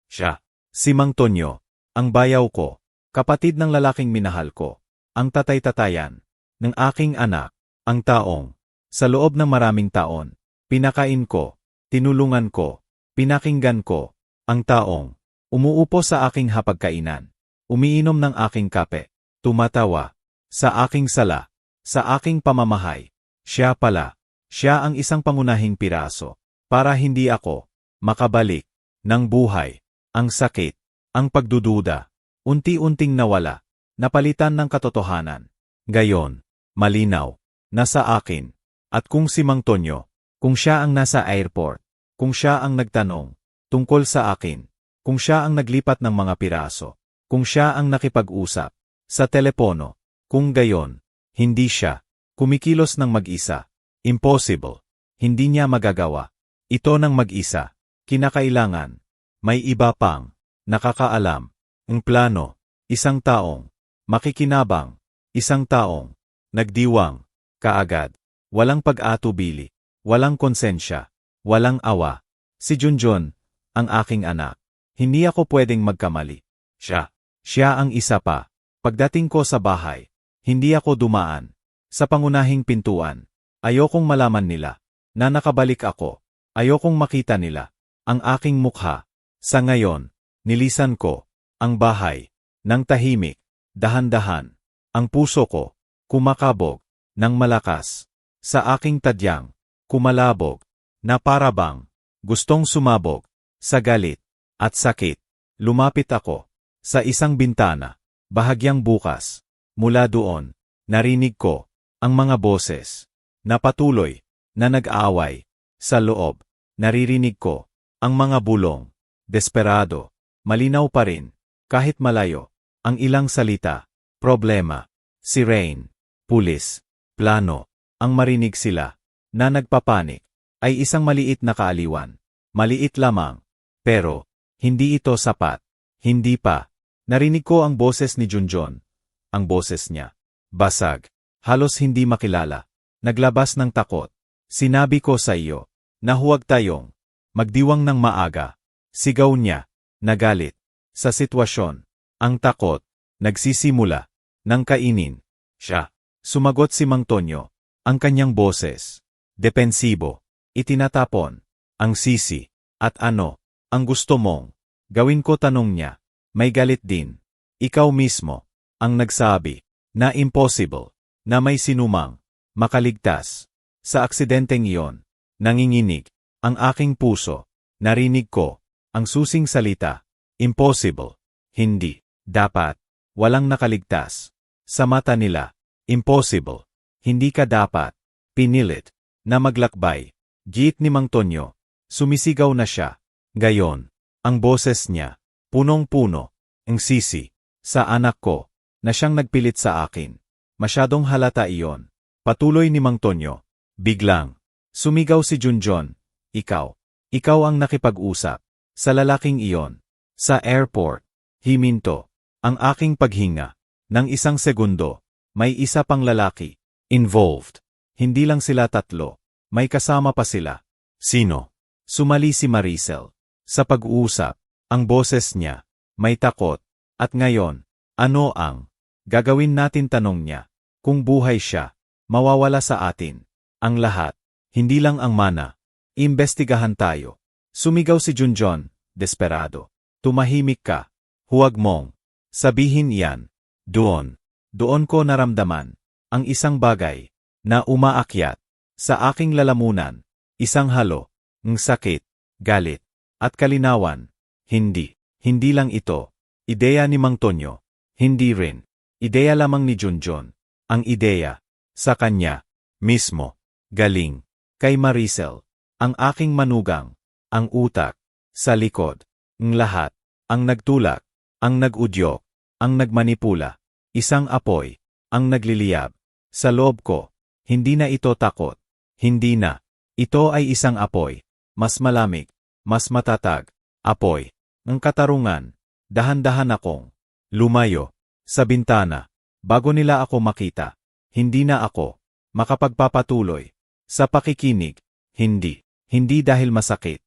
Siya, si Mang Tonyo, ang bayaw ko, kapatid ng lalaking minahal ko, ang tatay-tatayan ng aking anak, ang taong, sa loob ng maraming taon, pinakain ko, tinulungan ko, pinakinggan ko, ang taong, umuupo sa aking hapagkainan, umiinom ng aking kape, tumatawa, sa aking sala, sa aking pamamahay. Siya pala, siya ang isang pangunahing piraso, para hindi ako makabalik ng buhay. Ang sakit, ang pagdududa, unti-unting nawala, napalitan ng katotohanan. Gayon, malinaw, nasa akin. At kung si Mang Tonyo, kung siya ang nasa airport, kung siya ang nagtanong tungkol sa akin, kung siya ang naglipat ng mga piraso, kung siya ang nakipag-usap sa telepono, kung gayon, hindi siya kumikilos ng mag-isa. Impossible. Hindi niya magagawa ito ng mag-isa. Kinakailangan may iba pang nakakaalam ang plano, isang taong makikinabang, isang taong nagdiwang kaagad, walang pag-atubili, walang konsensya, walang awa. Si Junjun, ang aking anak. Hindi ako pwedeng magkamali. Siya ang isa pa. Pagdating ko sa bahay, hindi ako dumaan sa pangunahing pintuan. Ayokong malaman nila na nakabalik ako. Ayokong makita nila ang aking mukha. Sa ngayon, nilisan ko ang bahay ng tahimik, dahan-dahan. Ang puso ko kumakabog ng malakas. Sa aking tadyang, kumalabog na parabang gustong sumabog sa galit at sakit. Lumapit ako sa isang bintana, bahagyang bukas. Mula doon, narinig ko ang mga boses na patuloy na nag-aaway sa loob. Naririnig ko ang mga bulong, desperado, malinaw pa rin, kahit malayo, ang ilang salita, problema, sirene, pulis, plano. Ang marinig sila na nagpapanik ay isang maliit na kaaliwan. Maliit lamang, pero hindi ito sapat. Hindi pa. Narinig ko ang boses ni Junjun. Ang boses niya, basag, halos hindi makilala, naglabas ng takot. Sinabi ko sa iyo na huwag tayong magdiwang ng maaga. Sigaw niya, nagalit sa sitwasyon. Ang takot, nagsisimula ng kainin siya. Sumagot si Mang Tonyo, ang kanyang boses, depensibo, itinatapon, ang sisi, at ano, ang gusto mong gawin ko, tanong niya, may galit din. Ikaw mismo ang nagsabi na impossible na may sinumang makaligtas sa aksidenteng iyon. Nanginginig ang aking puso. Narinig ko ang susing salita, impossible, hindi, dapat, walang nakaligtas. Sa mata nila, impossible, hindi ka dapat, pinilit, na maglakbay. Giit ni Mang Tonyo, sumisigaw na siya. Gayon, ang boses niya, punong-puno, ang sisi, sa anak ko, na siyang nagpilit sa akin. Masyadong halata iyon. Patuloy ni Mang Tonyo. Biglang, sumigaw si Junjun, ikaw ang nakipag-usap sa lalaking iyon. Sa airport, himinto, ang aking paghinga. Nang isang segundo, may isa pang lalaki involved. Hindi lang sila tatlo, may kasama pa sila. Sino? Sumali si Maricel. Sa pag-uusap, ang boses niya, may takot. At ngayon, ano ang gagawin natin, tanong niya. Kung buhay siya, mawawala sa atin ang lahat, hindi lang ang mana. Imbestigahan tayo. Sumigaw si Junjun, desperado. Tumahimik ka. Huwag mong sabihin iyan. Doon ko naramdaman ang isang bagay na umaakyat sa aking lalamunan. Isang halo ng sakit, galit, at kalinawan. Hindi lang ito ideya ni Mang Tonyo. Hindi rin ideya lamang ni Junjun. Ang ideya sa kanya mismo. Galing kay Maricel. Ang aking manugang. Ang utak sa likod. Ang lahat. Ang nagtulak. Ang nag-udyok. Ang nagmanipula. Isang apoy. Ang nagliliyab sa loob ko. Hindi na ito takot. Hindi na. Ito ay isang apoy. Mas malamig. Mas matatag. Apoy ng katarungan. Dahan-dahan akong lumayo sa bintana bago nila ako makita. Hindi na ako makapagpapatuloy sa pakikinig. Hindi dahil masakit.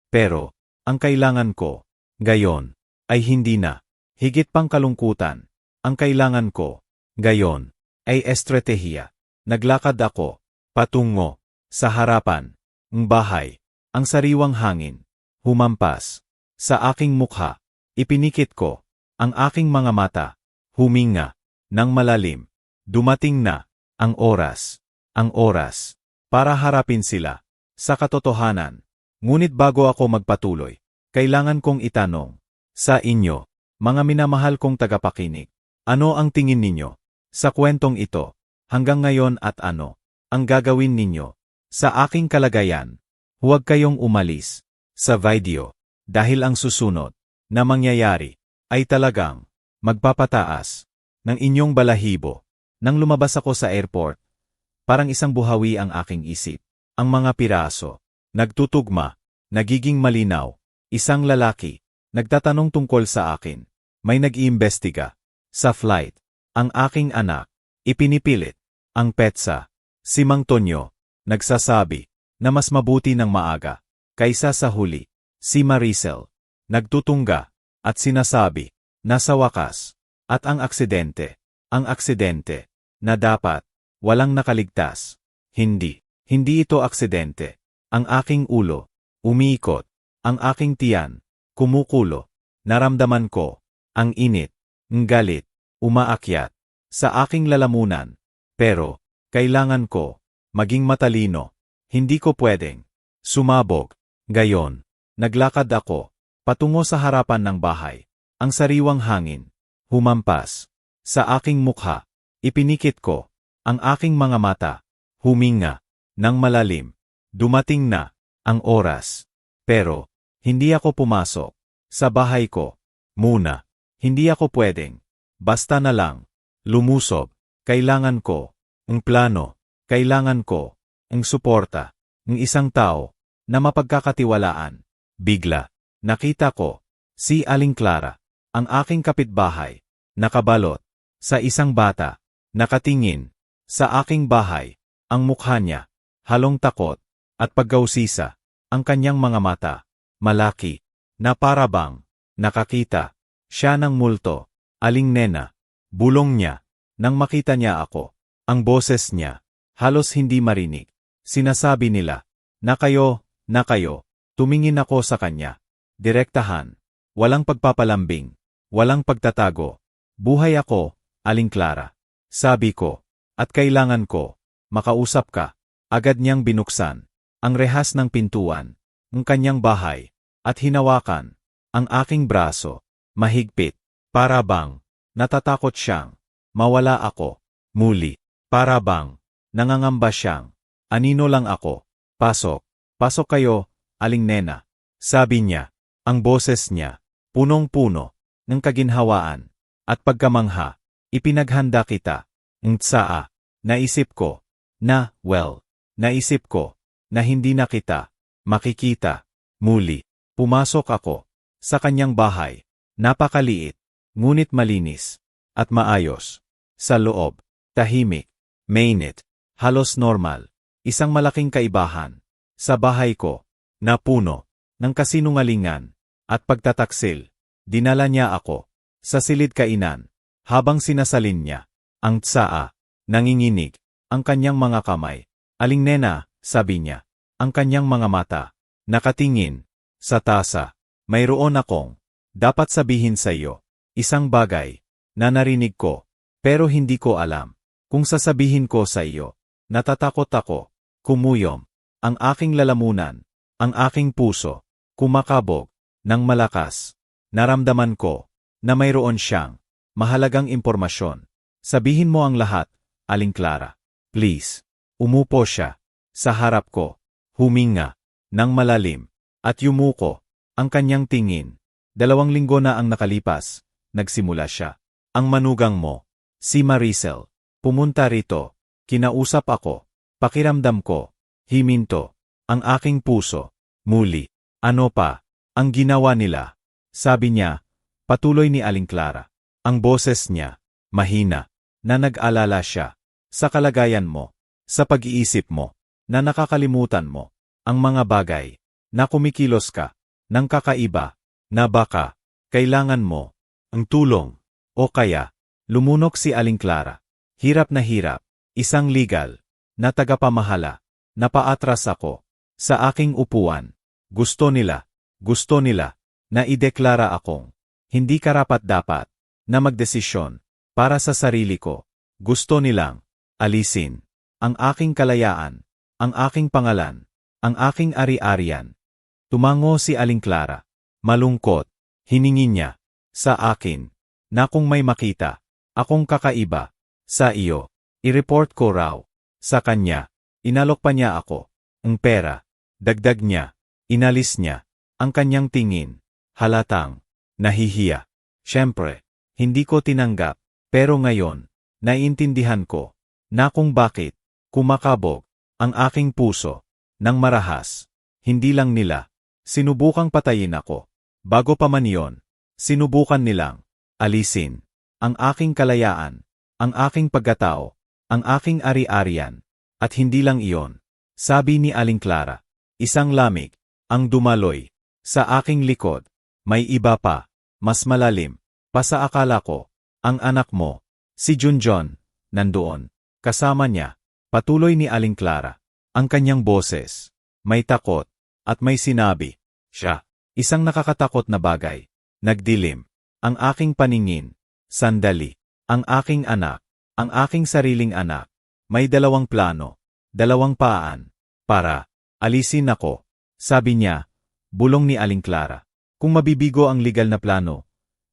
Pero ang kailangan ko gayon ay hindi na higit pang kalungkutan. Ang kailangan ko gayon ay estratehiya. Naglakad ako patungo sa harapan ng bahay. Ang sariwang hangin humampas sa aking mukha. Ipinikit ko ang aking mga mata. Huminga ng malalim. Dumating na ang oras para harapin sila sa katotohanan. Ngunit bago ako magpatuloy, kailangan kong itanong sa inyo, mga minamahal kong tagapakinig, ano ang tingin ninyo sa kwentong ito hanggang ngayon at ano ang gagawin ninyo sa aking kalagayan? Huwag kayong umalis sa video dahil ang susunod na mangyayari ay talagang magpapataas ng inyong balahibo. Nang lumabas ako sa airport, parang isang buhawi ang aking isip. Ang mga piraso nagtutugma, nagiging malinaw. Isang lalaki nagtatanong tungkol sa akin. May nag-iimbestiga sa flight. Ang aking anak ipinipilit. Ang petsa, si Mang Tonyo, nagsasabi na mas mabuti ng maaga kaysa sa huli. Si Maricel nagtutungga at sinasabi na sa wakas at ang aksidente na dapat walang nakaligtas. Hindi ito aksidente. Ang aking ulo umiikot, ang aking tiyan kumukulo. Naramdaman ko ang init, ng galit, umaakyat sa aking lalamunan. Pero kailangan ko maging matalino. Hindi ko pwedeng sumabog. Gayon, naglakad ako patungo sa harapan ng bahay. Ang sariwang hangin humampas sa aking mukha. Ipinikit ko ang aking mga mata. Huminga ng malalim. Dumating na ang oras. Pero hindi ako pumasok sa bahay ko muna. Hindi ako pwedeng basta na lang lumusob. Kailangan ko ang plano. Kailangan ko ang suporta ng isang tao na mapagkakatiwalaan. Bigla, nakita ko si Aling Clara, ang aking kapitbahay, nakabalot sa isang bata, nakatingin sa aking bahay. Ang mukha niya, halong takot at pagkausisa. Ang kanyang mga mata, malaki, na para bang nakakita siya ng multo. Aling Nena, bulong niya. Nang makita niya ako, ang boses niya, halos hindi marinig. Sinasabi nila, na kayo. Tumingin ako sa kanya. Direktahan. Walang pagpapalambing. Walang pagtatago. Buhay ako, Aling Clara. Sabi ko. At kailangan ko makausap ka. Agad niyang binuksan ang rehas ng pintuan ng kanyang bahay at hinawakan ang aking braso. Mahigpit. Para bang natatakot siyang mawala ako. Muli. Para bang nangangamba siyang anino lang ako. Pasok kayo, Aling Nena. Sabi niya. Ang boses niya, punong-puno ng kaginhawaan at pagkamangha. Ipinaghanda kita. Ngtsaa. Naisip ko na hindi na kita makikita. Muli, pumasok ako sa kanyang bahay. Napakaliit, ngunit malinis at maayos. Sa loob, tahimik, mainit, halos normal. Isang malaking kaibahan Sa bahay ko, na puno ng kasinungalingan at pagtataksil, dinala niya ako sa silid kainan habang sinasalin niya ang tsaa, nanginginig ang kanyang mga kamay. Aling nena, sabi niya, ang kanyang mga mata, nakatingin sa tasa. Mayroon akong dapat sabihin sa iyo, isang bagay na narinig ko, pero hindi ko alam kung sasabihin ko sa iyo. Natatakot ako, kumuyom ang aking lalamunan, ang aking puso, kumakabog ng malakas. Naramdaman ko na mayroon siyang mahalagang impormasyon. Sabihin mo ang lahat, Aling Clara. Please. Umupo siya sa harap ko, huminga ng malalim, at yumuko ang kanyang tingin. 2 linggo na ang nakalipas, nagsimula siya. Ang manugang mo, si Maricel, pumunta rito, kinausap ako, pakiramdam ko, himinto ang aking puso. Muli, ano pa ang ginawa nila? Sabi niya, patuloy ni Aling Clara. Ang boses niya, mahina, na nag-alala siya sa kalagayan mo, sa pag-iisip mo, na nakakalimutan mo ang mga bagay na kumikilos ka ng kakaiba, na baka kailangan mo ang tulong. O kaya, lumunok si Aling Clara. Hirap na hirap, isang legal na tagapamahala. Napaatras ako sa aking upuan. Gusto nila na ideklara akong hindi karapat-dapat na magdesisyon para sa sarili ko. Gusto nilang alisin ang aking kalayaan, ang aking pangalan, ang aking ari-arian. Tumango si Aling Clara. Malungkot, hiningi niya sa akin na kung may makita akong kakaiba sa iyo, i-report ko raw sa kanya. Inalok pa niya ako ang pera. Dagdag niya, inalis niya ang kanyang tingin. Halatang nahihiya. Siyempre, hindi ko tinanggap, pero ngayon, naiintindihan ko na kung bakit kumakabog ang aking puso ng marahas. Hindi lang nila sinubukang patayin ako. Bago pa man iyon, sinubukan nilang alisin ang aking kalayaan, ang aking pagkatao, ang aking ari-arian. At hindi lang iyon, sabi ni Aling Clara, isang lamig ang dumaloy sa aking likod. May iba pa, mas malalim pa sa akala ko. Ang anak mo, si Junjun, nandoon. Kasama niya, patuloy ni Aling Clara. Ang kanyang boses, may takot, at may sinabi, siya. Isang nakakatakot na bagay. Nagdilim ang aking paningin. Sandali. Ang aking anak, ang aking sariling anak, may 2 plano, 2 paan, para alisin ako. Sabi niya, bulong ni Aling Clara. Kung mabibigo ang legal na plano,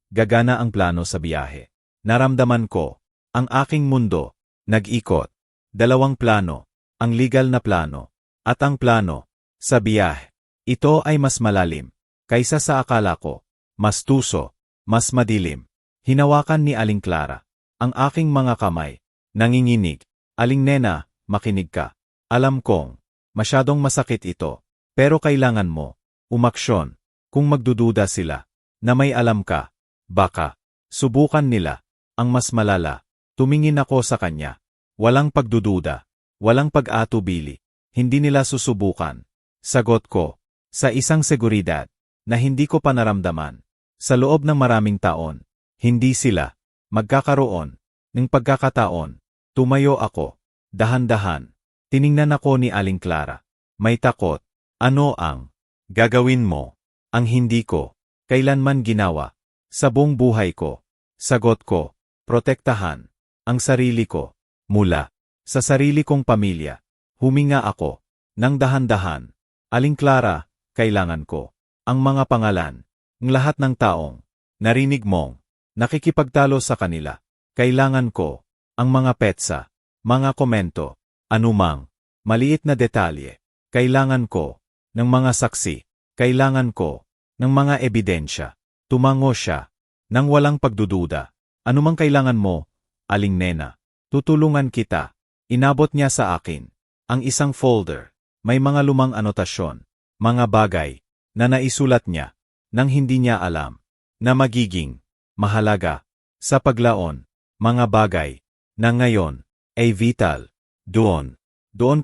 gagana ang plano sa biyahe. Naramdaman ko, ang aking mundo, nag-ikot. 2 plano, ang legal na plano, at ang plano sa biyahe. Ito ay mas malalim kaysa sa akala ko, mas tuso, mas madilim. Hinawakan ni Aling Clara ang aking mga kamay. Nanginginig. Aling nena, makinig ka. Alam kong masyadong masakit ito, pero kailangan mo umaksyon. Kung magdududa sila na may alam ka, baka subukan nila ang mas malala. Tumingin ako sa kanya. Walang pagdududa, walang pag-atubili. Hindi nila susubukan. Sagot ko sa isang seguridad na hindi ko pa naramdaman. Sa loob ng maraming taon, hindi sila magkakaroon ng pagkakataon. Tumayo ako, dahan-dahan. Tiningnan ako ni Aling Clara. May takot. Ano ang gagawin mo? Ang hindi ko kailanman ginawa sa buong buhay ko. Sagot ko, protektahan ang sarili ko mula sa sarili kong pamilya. Huminga ako ng dahan-dahan. Aling Clara, kailangan ko ang mga pangalan ng lahat ng taong narinig mong nakikipagtalo sa kanila. Kailangan ko ang mga petsa, mga komento, anumang maliit na detalye. Kailangan ko ng mga saksi. Kailangan ko ng mga ebidensya. Tumango siya nang walang pagdududa. Anumang kailangan mo, Aling nena, tutulungan kita. Inabot niya sa akin ang isang folder. May mga lumang anotasyon, mga bagay na naisulat niya nang hindi niya alam na magiging mahalaga sa paglaon, mga bagay na ngayon ay vital. Doon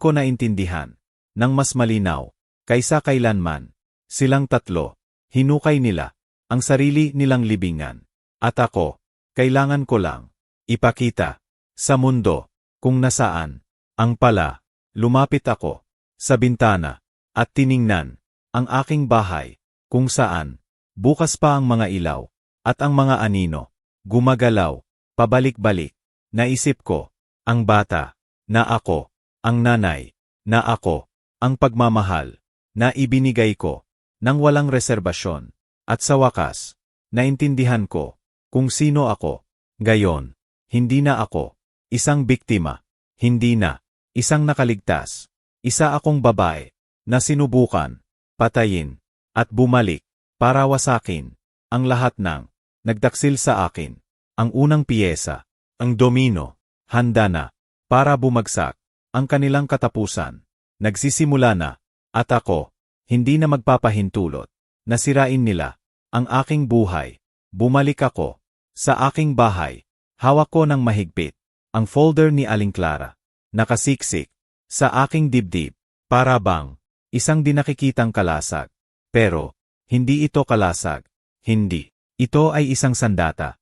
ko naintindihan ng mas malinaw, kaysa kailanman. Silang tatlo, hinukay nila, ang sarili nilang libingan. At ako, kailangan ko lang, ipakita, sa mundo, kung nasaan, ang pala, lumapit ako, sa bintana, at tiningnan, ang aking bahay, kung saan, bukas pa ang mga ilaw, at ang mga anino, gumagalaw, pabalik-balik. Naisip ko, ang bata, na ako, ang nanay, na ako, ang pagmamahal, na ibinigay ko, nang walang reserbasyon. At sa wakas, naintindihan ko, kung sino ako. Gayon, hindi na ako, isang biktima, hindi na, isang nakaligtas, isa akong babae, na sinubukan, patayin, at bumalik, para wasakin, ang lahat ng, nagdaksil sa akin, ang unang piyesa, ang domino, handa na, para bumagsak, ang kanilang katapusan, nagsisimula na, at ako, hindi na magpapahintulot, nasirain nila, ang aking buhay, bumalik ako, sa aking bahay, hawak ko ng mahigpit, ang folder ni Aling Clara, nakasiksik, sa aking dibdib, para bang, isang dinakikitang kalasag. Pero, hindi ito kalasag, hindi, ito ay isang sandata,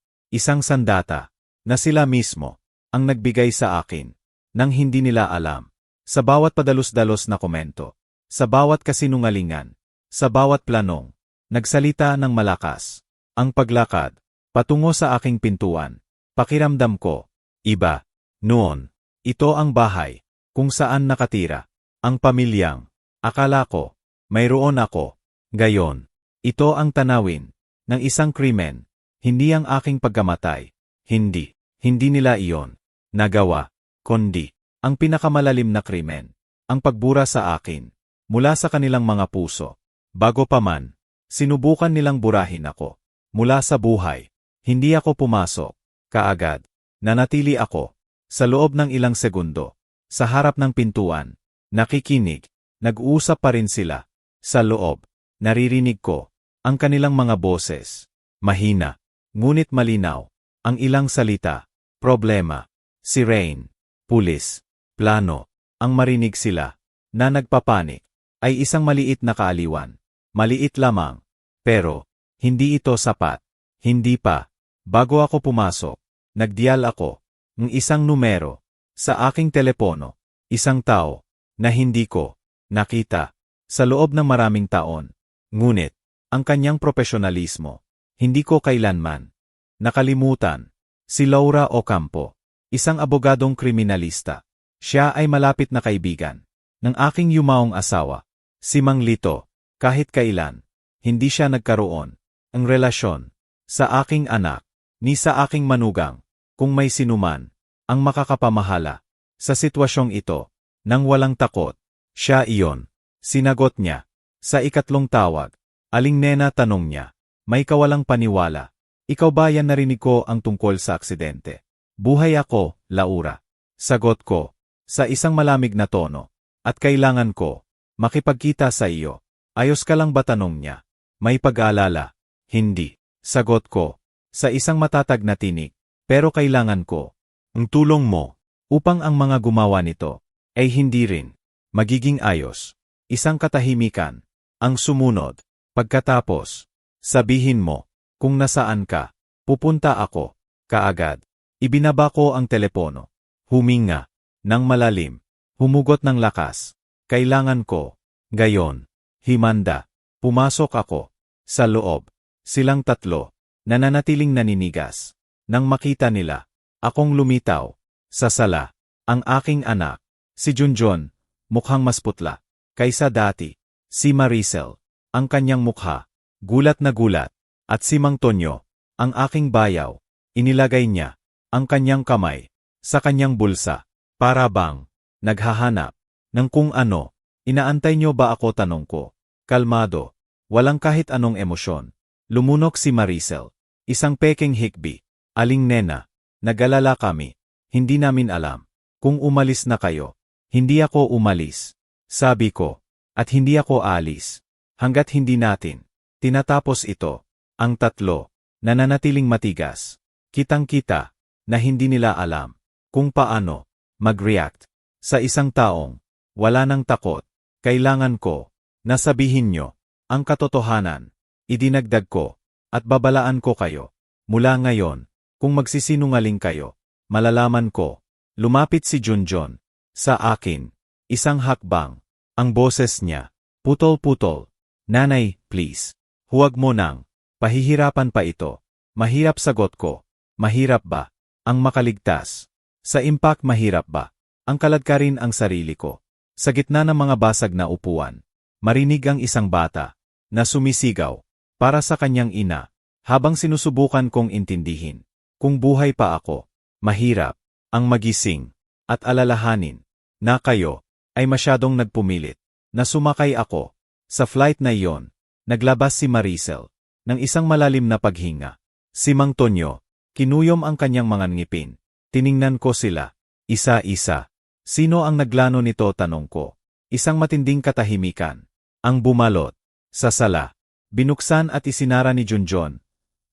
na sila mismo, ang nagbigay sa akin, nang hindi nila alam, sa bawat padalos-dalos na komento, sa bawat kasinungalingan, sa bawat planong, nagsalita ng malakas, ang paglakad, patungo sa aking pintuan, pakiramdam ko, iba, noon, ito ang bahay, kung saan nakatira, ang pamilyang, akala ko, mayroon ako, gayon, ito ang tanawin, ng isang krimen, hindi ang aking pagkamatay, hindi nila iyon, nagawa, kundi, ang pinakamalalim na krimen, ang pagbura sa akin, mula sa kanilang mga puso, bago pa man, sinubukan nilang burahin ako, mula sa buhay. Hindi ako pumasok, kaagad, nanatili ako, sa loob ng ilang segundo, sa harap ng pintuan, nakikinig, nag-uusap pa rin sila, sa loob, naririnig ko, ang kanilang mga boses, mahina, ngunit malinaw, ang ilang salita, problema, si Rain, pulis, plano, ang marinig sila, na nagpapanik, ay isang maliit na kaaliwan, maliit lamang, pero, hindi ito sapat, hindi pa. Bago ako pumasok, nagdial ako, ng isang numero, sa aking telepono, isang tao, na hindi ko, nakita, sa loob ng maraming taon. Ngunit, ang kanyang profesionalismo, hindi ko kailanman, nakalimutan, si Laura Ocampo, isang abogadong kriminalista. Siya ay malapit na kaibigan, ng aking yumaong asawa, si Mang Lito, kahit kailan, hindi siya nagkaroon, ang relasyon, sa aking anak, ni sa aking manugang, kung may sinuman, ang makakapamahala, sa sitwasyong ito, nang walang takot, siya iyon, sinagot niya, sa ikatlong tawag, Aling Nena tanong niya, may kawalang paniwala, ikaw ba yan narinig ko ang tungkol sa aksidente? Buhay ako, Laura. Sagot ko, sa isang malamig na tono, at kailangan ko, makipagkita sa iyo, ayos ka lang ba tanong niya, may pag-aalala, hindi, sagot ko, sa isang matatag na tinig, pero kailangan ko, ang tulong mo, upang ang mga gumawa nito, ay hindi rin, magiging ayos. Isang katahimikan, ang sumunod, pagkatapos, sabihin mo, kung nasaan ka, pupunta ako, kaagad, ibinaba ko ang telepono, huminga, ng malalim, humugot ng lakas, kailangan ko, gayon, himanda, pumasok ako, sa loob, silang tatlo, nananatiling naninigas. Nang makita nila, akong lumitaw, sa sala, ang aking anak, si Junjun, mukhang mas putla, kaysa dati, si Maricel, ang kanyang mukha, gulat na gulat, at si Mang Tonyo, ang aking bayaw, inilagay niya, ang kanyang kamay, sa kanyang bulsa, para bang, naghahanap, ng kung ano, inaantay niyo ba ako tanong ko, kalmado, walang kahit anong emosyon, lumunok si Maricel. Isang peking hikbi, Aling Nena, nag-alala kami, hindi namin alam, kung umalis na kayo, hindi ako umalis, sabi ko, at hindi ako alis, hanggat hindi natin, tinatapos ito, ang tatlo, nananatiling matigas, kitang-kita, na hindi nila alam, kung paano, mag-react, sa isang taong, wala nang takot, Kailangan ko na sabihin nyo ang katotohanan. Idinagdag ko at babalaan ko kayo. Mula ngayon, kung magsisinungaling kayo, malalaman ko. Lumapit si Junjun sa akin. Isang hakbang. Ang boses niya. Putol-putol. Nanay, please. Huwag mo nang. Pahihirapan pa ito. Mahirap, sagot ko. Mahirap ba ang makaligtas? Sa impact, mahirap ba ang kaladkarin ang sarili ko? Sa gitna ng mga basag na upuan, marinig ang isang bata na sumisigaw para sa kanyang ina habang sinusubukan kong intindihin. Kung buhay pa ako, mahirap ang magising at alalahanin na kayo ay masyadong nagpumilit na sumakay ako. Sa flight na iyon, naglabas si Maricel ng isang malalim na paghinga. Si Mang Tonyo, kinuyom ang kanyang mga ngipin. Tiningnan ko sila, isa-isa. Sino ang naglano nito, tanong ko. Isang matinding katahimikan ang bumalot sa sala. Binuksan at isinara ni Junjun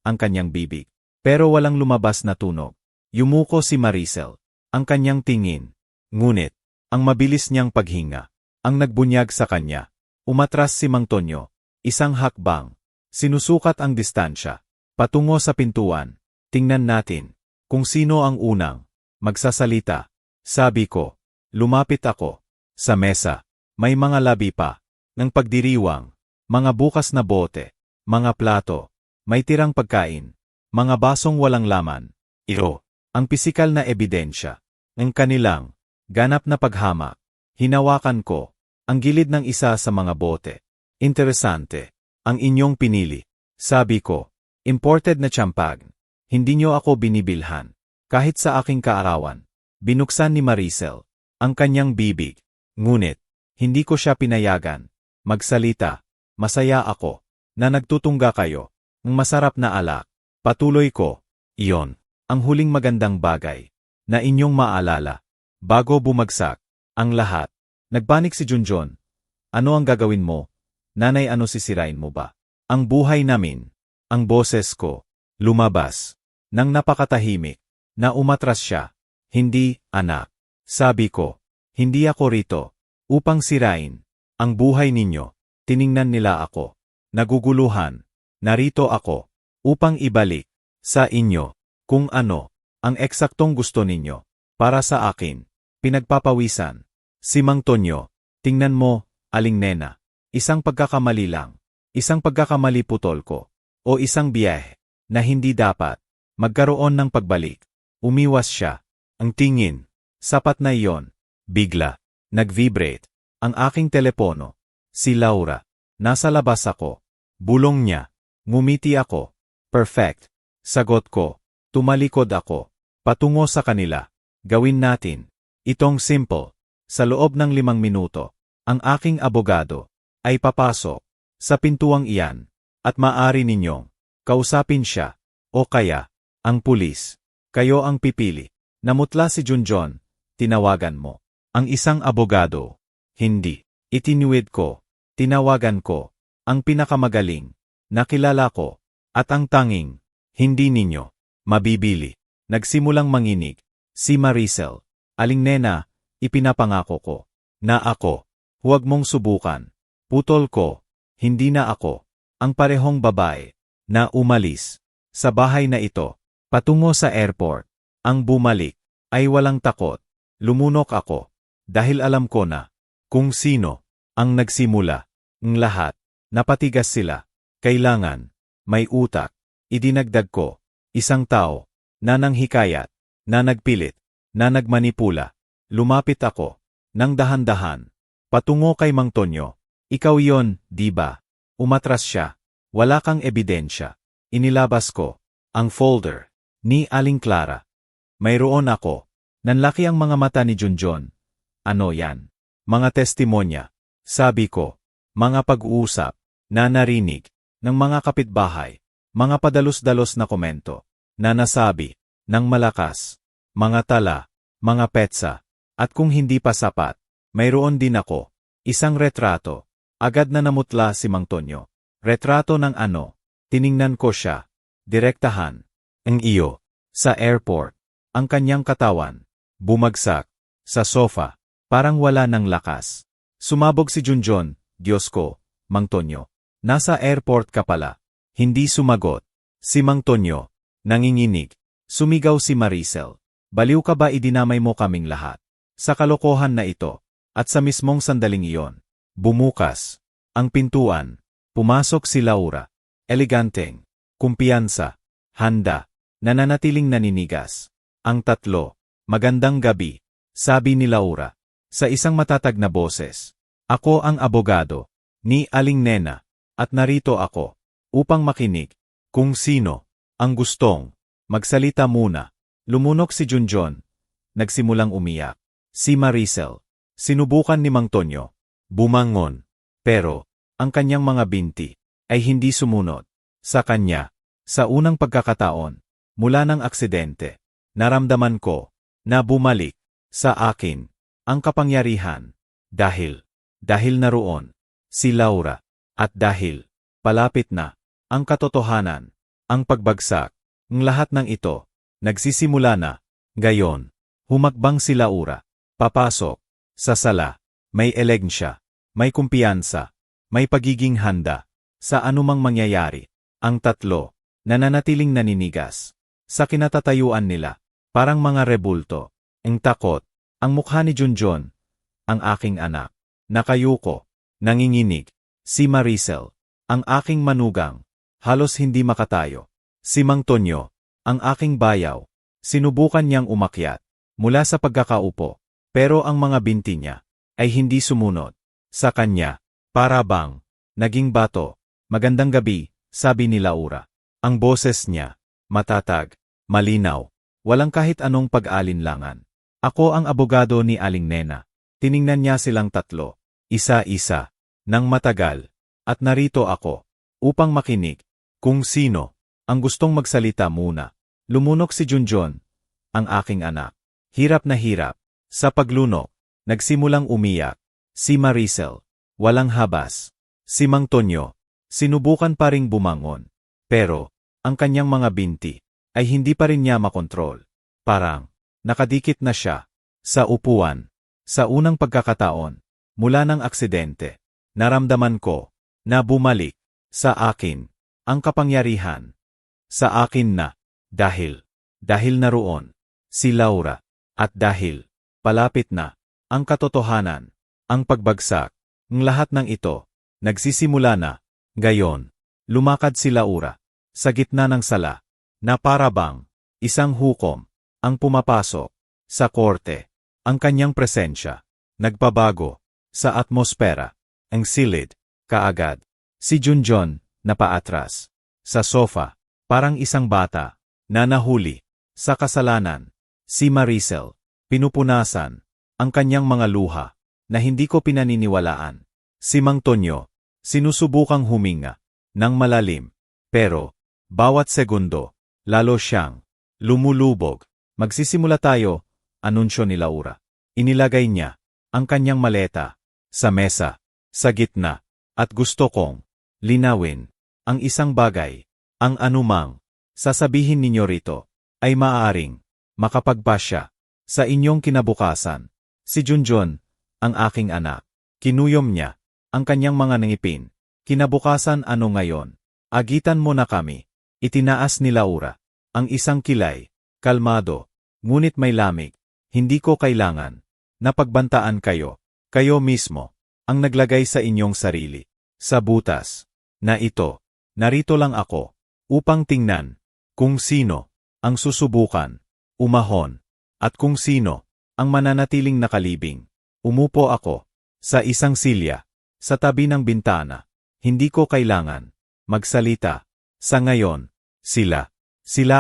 ang kanyang bibig. Pero walang lumabas na tunog. Yumuko si Maricel, ang kanyang tingin. Ngunit, ang mabilis niyang paghinga, ang nagbunyag sa kanya. Umatras si Mang Tonyo, isang hakbang. Sinusukat ang distansya. Patungo sa pintuan. Tingnan natin kung sino ang unang magsasalita. Sabi ko. Lumapit ako sa mesa. May mga labi pa ng pagdiriwang, mga bukas na bote, mga plato, may tirang pagkain, mga basong walang laman. Ito ang pisikal na ebidensya ng kanilang ganap na paghamak. Hinawakan ko ang gilid ng isa sa mga bote. Interesante ang inyong pinili. Sabi ko. Imported na champagne. Hindi nyo ako binibilhan. Kahit sa aking kaarawan. Binuksan ni Maricel ang kanyang bibig. Ngunit, hindi ko siya pinayagan magsalita. Masaya ako na nagtutungga kayo ng masarap na alak. Patuloy ko. Iyon ang huling magandang bagay na inyong maalala. Bago bumagsak ang lahat. Nagpanik si Junjun. Ano ang gagawin mo? Nanay, ano, sisirain mo ba ang buhay namin? Ang boses ko, lumabas, nang napakatahimik, na umatras siya. Hindi, anak. Sabi ko, hindi ako rito, upang sirain ang buhay ninyo. Tiningnan nila ako, naguguluhan. Narito ako, upang ibalik sa inyo kung ano ang eksaktong gusto ninyo. Para sa akin, pinagpapawisan. Si Mang Tonyo, tingnan mo, Aling Nena, isang pagkakamali lang, isang pagkakamali, putol ko. O isang biyahe na hindi dapat magkaroon ng pagbalik. Umiwas siya. Ang tingin, sapat na iyon. Bigla, nag-vibrate ang aking telepono. Si Laura, nasa labas ako. Bulong niya, ngumiti ako. Perfect. Sagot ko, tumalikod ako. Patungo sa kanila. Gawin natin itong simple. Sa loob ng 5 minuto, ang aking abogado ay papasok sa pintuang iyan. At maaari ninyong kausapin siya, o kaya ang pulis. Kayo ang pipili. Namutla si Junjun. Tinawagan mo ang isang abogado. Hindi. Itinuwid ko. Tinawagan ko ang pinakamagaling na kilala ko at ang tanging hindi ninyo mabibili. Nagsimulang manginig si Maricel. Aling Nena, ipinapangako ko na ako. Huwag mong subukan. Putol ko. Hindi na ako ang parehong babae na umalis sa bahay na ito patungo sa airport. Ang bumalik ay walang takot. Lumunok ako dahil alam ko na kung sino ang nagsimula. Ng lahat, napatigas sila. Kailangan may utak. Idinagdag ko, isang tao na nanghikayat, na nagpilit, na nagmanipula. Lumapit ako ng dahan-dahan patungo kay Mang Tonyo. Ikaw yon, di ba? Umatras siya. Wala kang ebidensya. Inilabas ko ang folder ni Aling Clara. Mayroon ako. Nanlaki ang mga mata ni Junjun. Ano yan? Mga testimonya. Sabi ko. Mga pag-uusap na narinig ng mga kapitbahay. Mga padalos-dalos na komento na nasabi ng malakas. Mga tala, mga petsa. At kung hindi pa sapat, mayroon din ako. Isang retrato. Agad na namutla si Mang Tonyo. Retrato ng ano? Tiningnan ko siya. Direktahan. Ang iyo. Sa airport. Ang kanyang katawan. Bumagsak. Sa sofa. Parang wala ng lakas. Sumabog si Junjun, Diyos ko, Mang Tonyo. Nasa airport ka pala. Hindi sumagot. Si Mang Tonyo, nanginginig. Sumigaw si Maricel. Baliw ka ba idinamay mo kaming lahat? Sa kalokohan na ito, at sa mismong sandaling iyon, bumukas ang pintuan. Pumasok si Laura. Eleganteng, kumpiyansa, handa, nananatiling naninigas. Ang tatlo, magandang gabi, sabi ni Laura. Sa isang matatag na boses. Ako ang abogado ni Aling Nena, at narito ako upang makinig kung sino ang gustong magsalita muna. Lumunok si Junjun. Nagsimulang umiyak. Si Maricel. Sinubukan ni Mang Tonyo. Bumangon. Pero, ang kanyang mga binti ay hindi sumunod. Sa kanya, sa unang pagkakataon, mula ng aksidente, naramdaman ko na bumalik sa akin ang kapangyarihan. Dahil naroon si Laura, at dahil palapit na ang katotohanan, ang pagbagsak, ng lahat ng ito, nagsisimula na. Gayon, humakbang si Laura, papasok sa sala, may elegnsya, may kumpiyansa, may pagiging handa, sa anumang mangyayari. Ang tatlo, nananatiling naninigas, sa kinatatayuan nila, parang mga rebulto, ang takot, ang mukha ni Junjun, ang aking anak, nakayuko, nanginginig, si Maricel, ang aking manugang, halos hindi makatayo, si Mang Tonyo, ang aking bayaw, sinubukan niyang umakyat, mula sa pagkakaupo, pero ang mga binti niya, ay hindi sumunod, sa kanya, para bang, naging bato. Magandang gabi, sabi ni Laura. Ang boses niya, matatag, malinaw, walang kahit anong pag-alinlangan. Ako ang abogado ni Aling Nena. Tiningnan niya silang tatlo, isa-isa, nang matagal, at narito ako, upang makinig, kung sino, ang gustong magsalita muna. Lumunok si Junjun, ang aking anak. Hirap na hirap, sa paglunok, nagsimulang umiyak. Si Maricel, walang habas. Si Mang Tonyo, sinubukan pa ring bumangon. Pero, ang kanyang mga binti, ay hindi pa rin niya makontrol. Parang, nakadikit na siya, sa upuan. Sa unang pagkakataon, mula ng aksidente, naramdaman ko, na bumalik, sa akin, ang kapangyarihan. Sa akin na, dahil naroon, si Laura, at dahil, palapit na, ang katotohanan, ang pagbagsak, ng lahat ng ito, nagsisimula na. Gayon, lumakad si Laura, sa gitna ng sala, na para bang, isang hukom, ang pumapasok, sa korte. Ang kanyang presensya, nagbabago, sa atmosfera, ang silid, kaagad. Si Junjun, napaatras, sa sofa, parang isang bata, na nahuli, sa kasalanan. Si Maricel, pinupunasan, ang kanyang mga luha, na hindi ko pinaniniwalaan. Si Mang Tonyo, sinusubukang huminga, ng malalim, pero, bawat segundo, lalo siyang, lumulubog. Magsisimula tayo, anunsyo ni Laura. Inilagay niya, ang kanyang maleta, sa mesa, sa gitna, at gusto kong, linawin, ang isang bagay, ang anumang, sasabihin ninyo rito, ay maaaring, makapagpasya, sa inyong kinabukasan. Si Junjun, ang aking anak, kinuyom niya, ang kanyang mga ngipin. Kinabukasan ano ngayon? Agitan mo na kami. Itinaas ni Laura, ang isang kilay, kalmado, ngunit may lamig. Hindi ko kailangan na pagbantaan kayo mismo, ang naglagay sa inyong sarili, sa butas, na ito. Narito lang ako, upang tingnan, kung sino, ang susubukan, umahon, at kung sino, ang mananatiling nakalibing. Umupo ako, sa isang silya, sa tabi ng bintana. Hindi ko kailangan magsalita. Sa ngayon, sila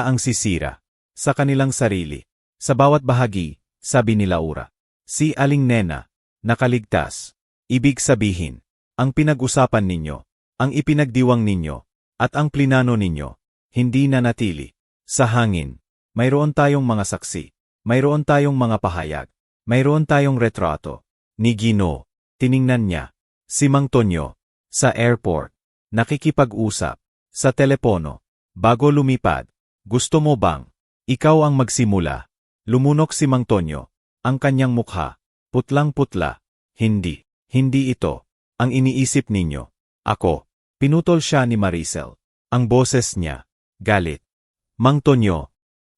ang sisira, sa kanilang sarili, sa bawat bahagi, sabi ni Laura. Si Aling Nena, nakaligtas. Ibig sabihin, ang pinag-usapan ninyo, ang ipinagdiwang ninyo, at ang plinano ninyo, hindi nanatili. Sa hangin, mayroon tayong mga saksi, mayroon tayong mga pahayag, mayroon tayong retrato. Ni Gino, tiningnan niya, si Mang Tonyo, sa airport, nakikipag-usap, sa telepono, bago lumipad. Gusto mo bang, ikaw ang magsimula? Lumunok si Mang Tonyo, ang kanyang mukha, putlang-putla. Hindi. Hindi ito ang iniisip ninyo. Ako. Pinutol siya ni Maricel. Ang boses niya. Galit. Mang Tonyo.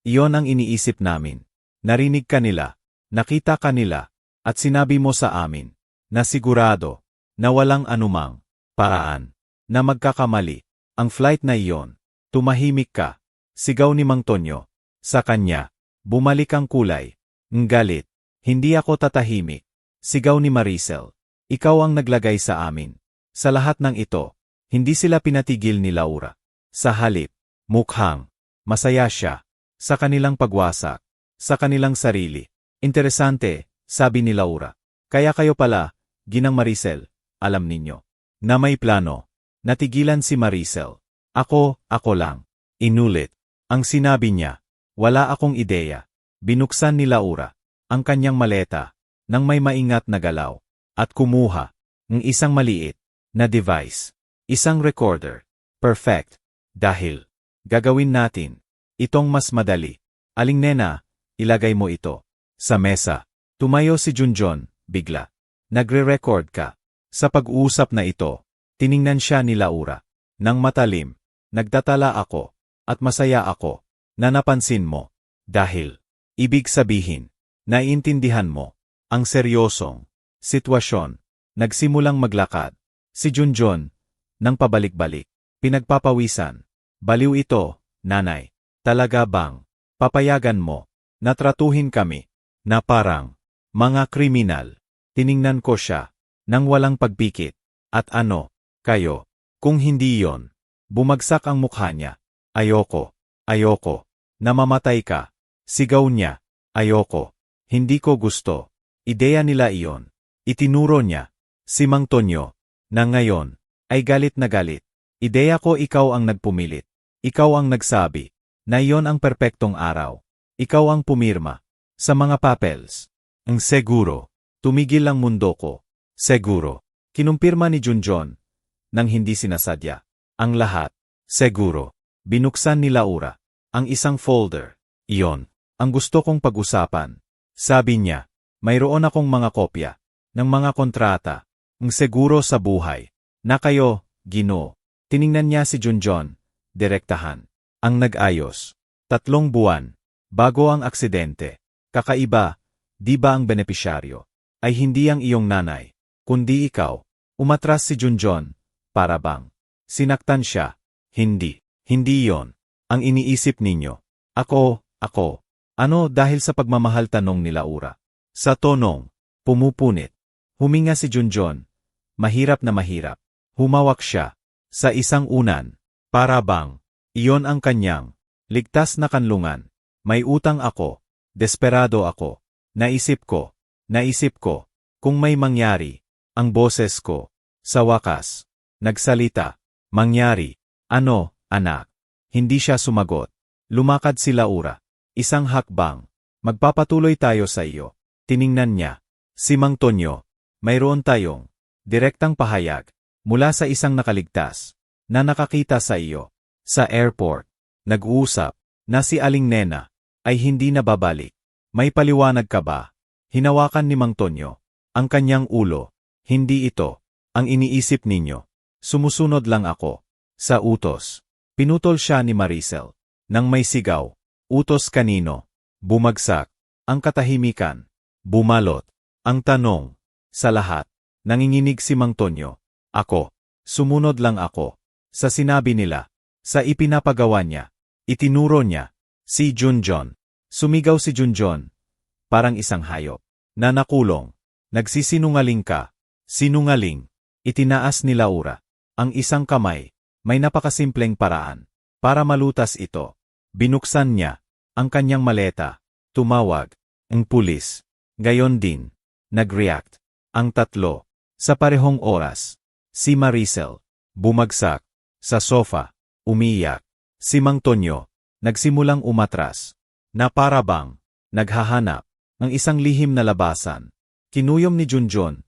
Iyon ang iniisip namin. Narinig ka nila. Nakita ka nila. At sinabi mo sa amin. Na sigurado. Na walang anumang paraan. Na magkakamali. Ang flight na iyon. Tumahimik ka. Sigaw ni Mang Tonyo. Sa kanya. Bumalik ang kulay. Galit. Hindi ako tatahimik. Sigaw ni Maricel. Ikaw ang naglagay sa amin. Sa lahat ng ito. Hindi sila pinatigil ni Laura. Sa halip. Mukhang. Masaya siya. Sa kanilang pagwasak. Sa kanilang sarili. Interesante, sabi ni Laura. Kaya kayo pala, Ginang Maricel, alam ninyo. Na may plano. Natigilan si Maricel. Ako lang. Inulit. Ang sinabi niya. Wala akong ideya. Binuksan ni Laura ang kanyang maleta nang may maingat na galaw at kumuha ng isang maliit na device. Isang recorder. Perfect. Dahil gagawin natin itong mas madali. Aling nena, ilagay mo ito sa mesa. Tumayo si Junjun, bigla. Nagre-record ka. Sa pag-uusap na ito, tiningnan siya ni Laura. Nang matalim, nagtatala ako at masaya ako na napansin mo. Dahil, ibig sabihin, naiintindihan mo ang seryosong sitwasyon. Nagsimulang maglakad si Junjun nang pabalik-balik. Pinagpapawisan. Baliw ito, nanay. Talaga bang papayagan mo na tratuhin kami na parang mga kriminal? Tiningnan ko siya nang walang pagpikit. At ano, kayo, kung hindi yon? Bumagsak ang mukha niya. Ayoko. Namamatay ka. Sigaw niya. Ayoko. Hindi ko gusto. Ideya nila iyon. Itinuro niya. Si Mang Tonyo. Na ngayon, ay galit na galit. Ideya ko ikaw ang nagpumilit. Ikaw ang nagsabi. Na iyon ang perpektong araw. Ikaw ang pumirma. Sa mga papels. Ang seguro. Tumigil ang mundo ko. Seguro. Kinumpirma ni Junjun. Nang hindi sinasadya. Ang lahat. Seguro. Binuksan ni Laura. Ang isang folder. Iyon. Ang gusto kong pag-usapan. Sabi niya. Mayroon akong mga kopya. Ng mga kontrata. Ang seguro sa buhay. Na kayo, Ginoo. Tiningnan niya si Junjun. Direktahan. Ang nag-ayos. 3 buwan. Bago ang aksidente. Kakaiba. Di ba ang benepisyaryo ay hindi ang iyong nanay, kundi ikaw? Umatras si Junjun. Para bang sinaktan siya? Hindi yon ang iniisip ninyo. Ako. Ano dahil sa pagmamahal, tanong ni Laura. Sa tonong pumupunit. Huminga si Junjun. Mahirap na mahirap. Humawak siya sa isang unan. Para bang iyon ang kanyang ligtas na kanlungan. May utang ako. Desperado ako. Naisip ko, kung may mangyari, ang boses ko, sa wakas, nagsalita, mangyari, ano, anak? Hindi siya sumagot. Lumakad si Laura. Isang hakbang. Magpapatuloy tayo sa iyo. Tiningnan niya. Si Mang Tonyo. Mayroon tayong direktang pahayag mula sa isang nakaligtas na nakakita sa iyo. Sa airport. Nag-uusap na si Aling Nena ay hindi na babalik. May paliwanag ka ba? Hinawakan ni Mang Tonyo ang kanyang ulo. Hindi ito ang iniisip ninyo. Sumusunod lang ako sa utos. Pinutol siya ni Maricel nang may sigaw. Utos kanino? Bumagsak ang katahimikan. Bumalot ang tanong sa lahat. Nanginginig si Mang Tonyo. Ako. Sumunod lang ako sa sinabi nila. Sa ipinapagawa niya. Itinuro niya si Junjun. Sumigaw si Junjun. Parang isang hayop na nakulong. Nagsisinungaling ka. Sinungaling. Itinaas ni Laura ang isang kamay. May napakasimpleng paraan para malutas ito. Binuksan niya ang kanyang maleta. Tumawag ang pulis. Gayon din. Nag-react ang 3 sa parehong oras. Si Maricel. Bumagsak sa sofa. Umiyak. Si Mang Tonyo. Nagsimulang umatras. Na para bang naghahanap ng isang lihim na labasan. Kinuyom ni Junjun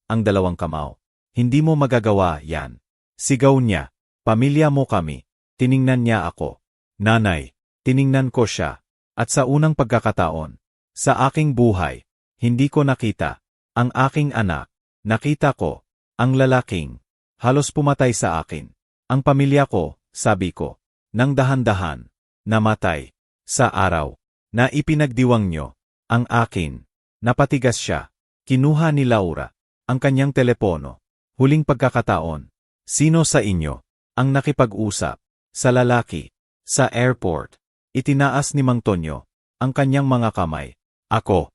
ang 2 kamao. Hindi mo magagawa yan. Sigaw niya. Pamilya mo kami. Tiningnan niya ako. Nanay. Tiningnan ko siya. At sa unang pagkakataon, sa aking buhay, hindi ko nakita ang aking anak Nakita ko, ang lalaking, halos pumatay sa akin. Ang pamilya ko, sabi ko, nang dahan-dahan, namatay, sa araw, na ipinagdiwang nyo, ang akin, napatigas siya, kinuha ni Laura, ang kanyang telepono, huling pagkakataon, sino sa inyo, ang nakipag-usap, sa lalaki, sa airport, itinaas ni Mang Tonyo, ang kanyang mga kamay, ako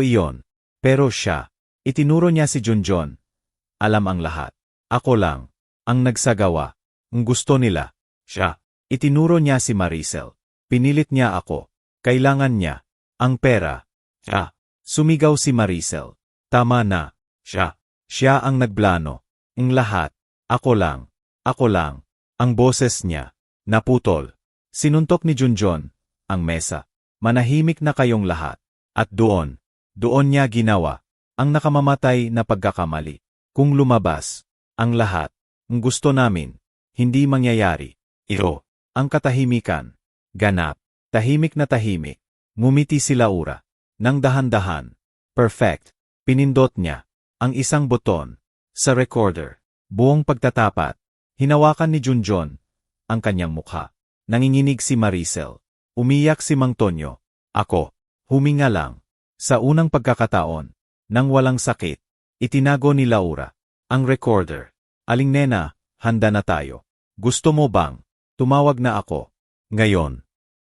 iyon, pero siya, itinuro niya si Junjun, alam ang lahat, ako lang, ang nagsagawa, ang gusto nila, siya, itinuro niya si Maricel, pinilit niya ako, kailangan niya, ang pera, siya, sumigaw si Maricel, tama na, siya ang nagplano, ang lahat, ako lang, ang boses niya, naputol, sinuntok ni Junjun, ang mesa, manahimik na kayong lahat, at doon niya ginawa, ang nakamamatay na pagkakamali, kung lumabas, ang lahat, ang gusto namin, hindi mangyayari, ito, ang katahimikan, ganap, tahimik na tahimik, ngumiti si Laura, nang dahan-dahan, perfect, pinindot niya, ang isang buton, sa recorder, buong pagtatapat, hinawakan ni Junjun, ang kanyang mukha, nanginginig si Maricel, umiyak si Mang Tonyo, ako, huminga lang, sa unang pagkakataon, nang walang sakit, itinago ni Laura, ang recorder, aling nena, handa na tayo, gusto mo bang, tumawag na ako, ngayon,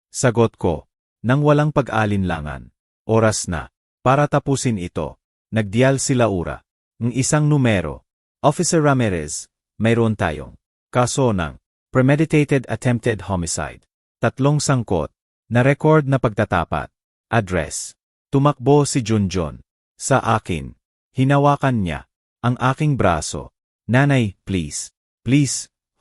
sagot ko, nang walang pag-alinlangan, oras na, para tapusin ito, nagdial si Laura, ng isang numero, Officer Ramirez, mayroon tayong, kaso ng, premeditated attempted homicide, 3 sangkot, na-record na pagtatapat, address, tumakbo si Junjun, sa akin, hinawakan niya, ang aking braso, nanay, please,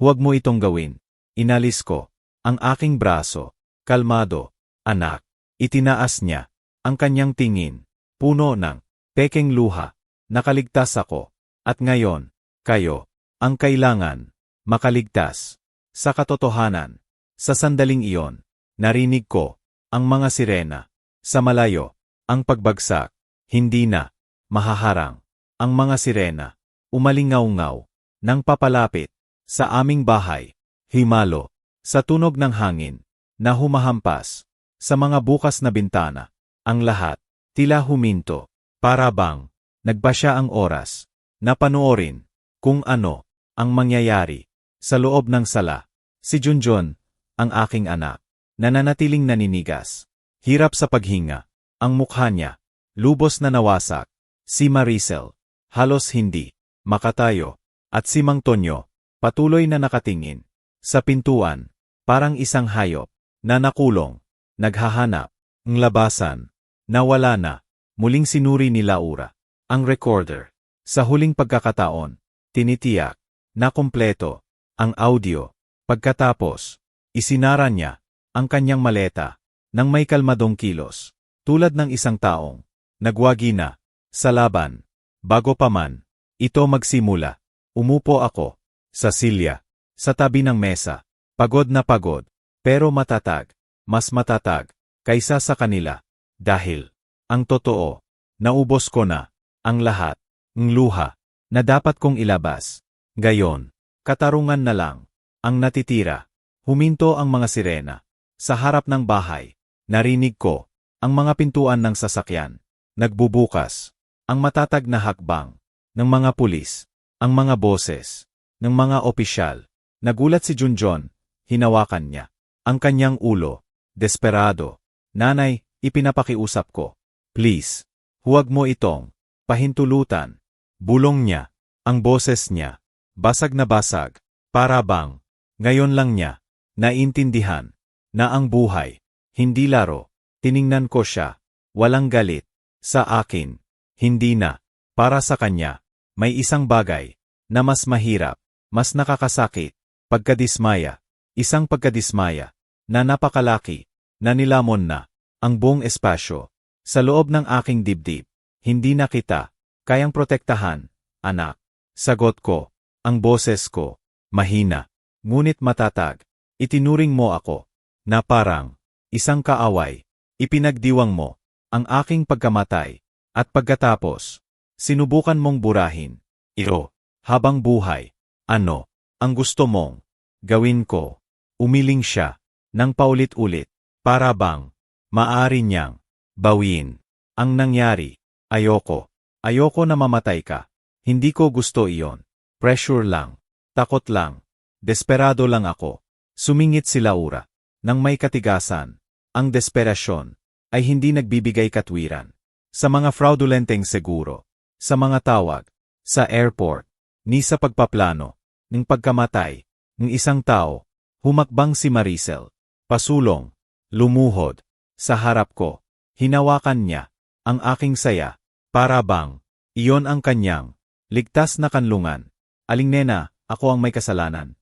huwag mo itong gawin, inalis ko, ang aking braso, kalmado, anak, itinaas niya, ang kanyang tingin, puno ng, pekeng luha, nakaligtas ako, at ngayon, kayo, ang kailangan, makaligtas, sa katotohanan, sa sandaling iyon, narinig ko, ang mga sirena, sa malayo, ang pagbagsak, hindi na, mahaharang, ang mga sirena, umalingaw-ngaw, nang papalapit, sa aming bahay, himalo, sa tunog ng hangin, na humahampas, sa mga bukas na bintana, ang lahat, tila huminto, para bang, nagbasya ang oras, na panoorin, kung ano, ang mangyayari, sa loob ng sala, si Junjun, ang aking anak, nananatiling naninigas, hirap sa paghinga, ang mukha niya, lubos na nawasak, si Maricel, halos hindi, makatayo, at si Mang Tonyo, patuloy na nakatingin, sa pintuan, parang isang hayop, na nakulong, naghahanap, ng labasan, nawala na, muling sinuri ni Laura, ang recorder, sa huling pagkakataon, tinitiyak, na kumpleto, ang audio, pagkatapos, isinara niya, ang kanyang maleta, nang may kalmadong kilos, tulad ng isang taong, nagwagi na, sa laban, bago pa man, ito magsimula, umupo ako, sa silya, sa tabi ng mesa, pagod na pagod, pero matatag, mas matatag, kaysa sa kanila, dahil, ang totoo, naubos ko na, ang lahat, ng luha, na dapat kong ilabas, gayon, katarungan na lang, ang natitira, huminto ang mga sirena, sa harap ng bahay, narinig ko, ang mga pintuan ng sasakyan, nagbubukas, ang matatag na hakbang, ng mga pulis, ang mga boses, ng mga opisyal, nagulat si Junjun, hinawakan niya, ang kanyang ulo, desperado, nanay, ipinapakiusap ko, please, huwag mo itong, pahintulutan, bulong niya, ang boses niya, basag na basag, para bang, ngayon lang niya, naintindihan, na ang buhay, hindi laro. Tiningnan ko siya, walang galit, sa akin, hindi na, para sa kanya, may isang bagay, na mas mahirap, mas nakakasakit, pagkadismaya, isang pagkadismaya, na napakalaki, na nilamon na, ang buong espasyo, sa loob ng aking dibdib, hindi na kita, kayang protektahan, anak, sagot ko, ang boses ko, mahina, ngunit matatag, itinuring mo ako, na parang, isang kaaway. Ipinagdiwang mo, ang aking pagkamatay, at pagkatapos, Sinubukan mong burahin. Iro. Habang buhay. Ano? Ang gusto mong gawin ko. Umiling siya. Nang paulit-ulit. Para bang maaari niyang bawiin. Ang nangyari. Ayoko. Ayoko na mamatay ka. Hindi ko gusto iyon. Pressure lang. Takot lang. Desperado lang ako. Sumingit si Laura. Nang may katigasan. Ang desperasyon ay hindi nagbibigay katwiran. Sa mga fraudulenteng seguro. Sa mga tawag. Sa airport. Ni sa pagpaplano. Ng pagkamatay. Ng isang tao. Humakbang si Maricel. Pasulong. Lumuhod. Sa harap ko. Hinawakan niya. Ang aking saya. Para bang. Iyon ang kanyang. Ligtas na kanlungan. Aling nena, ako ang may kasalanan.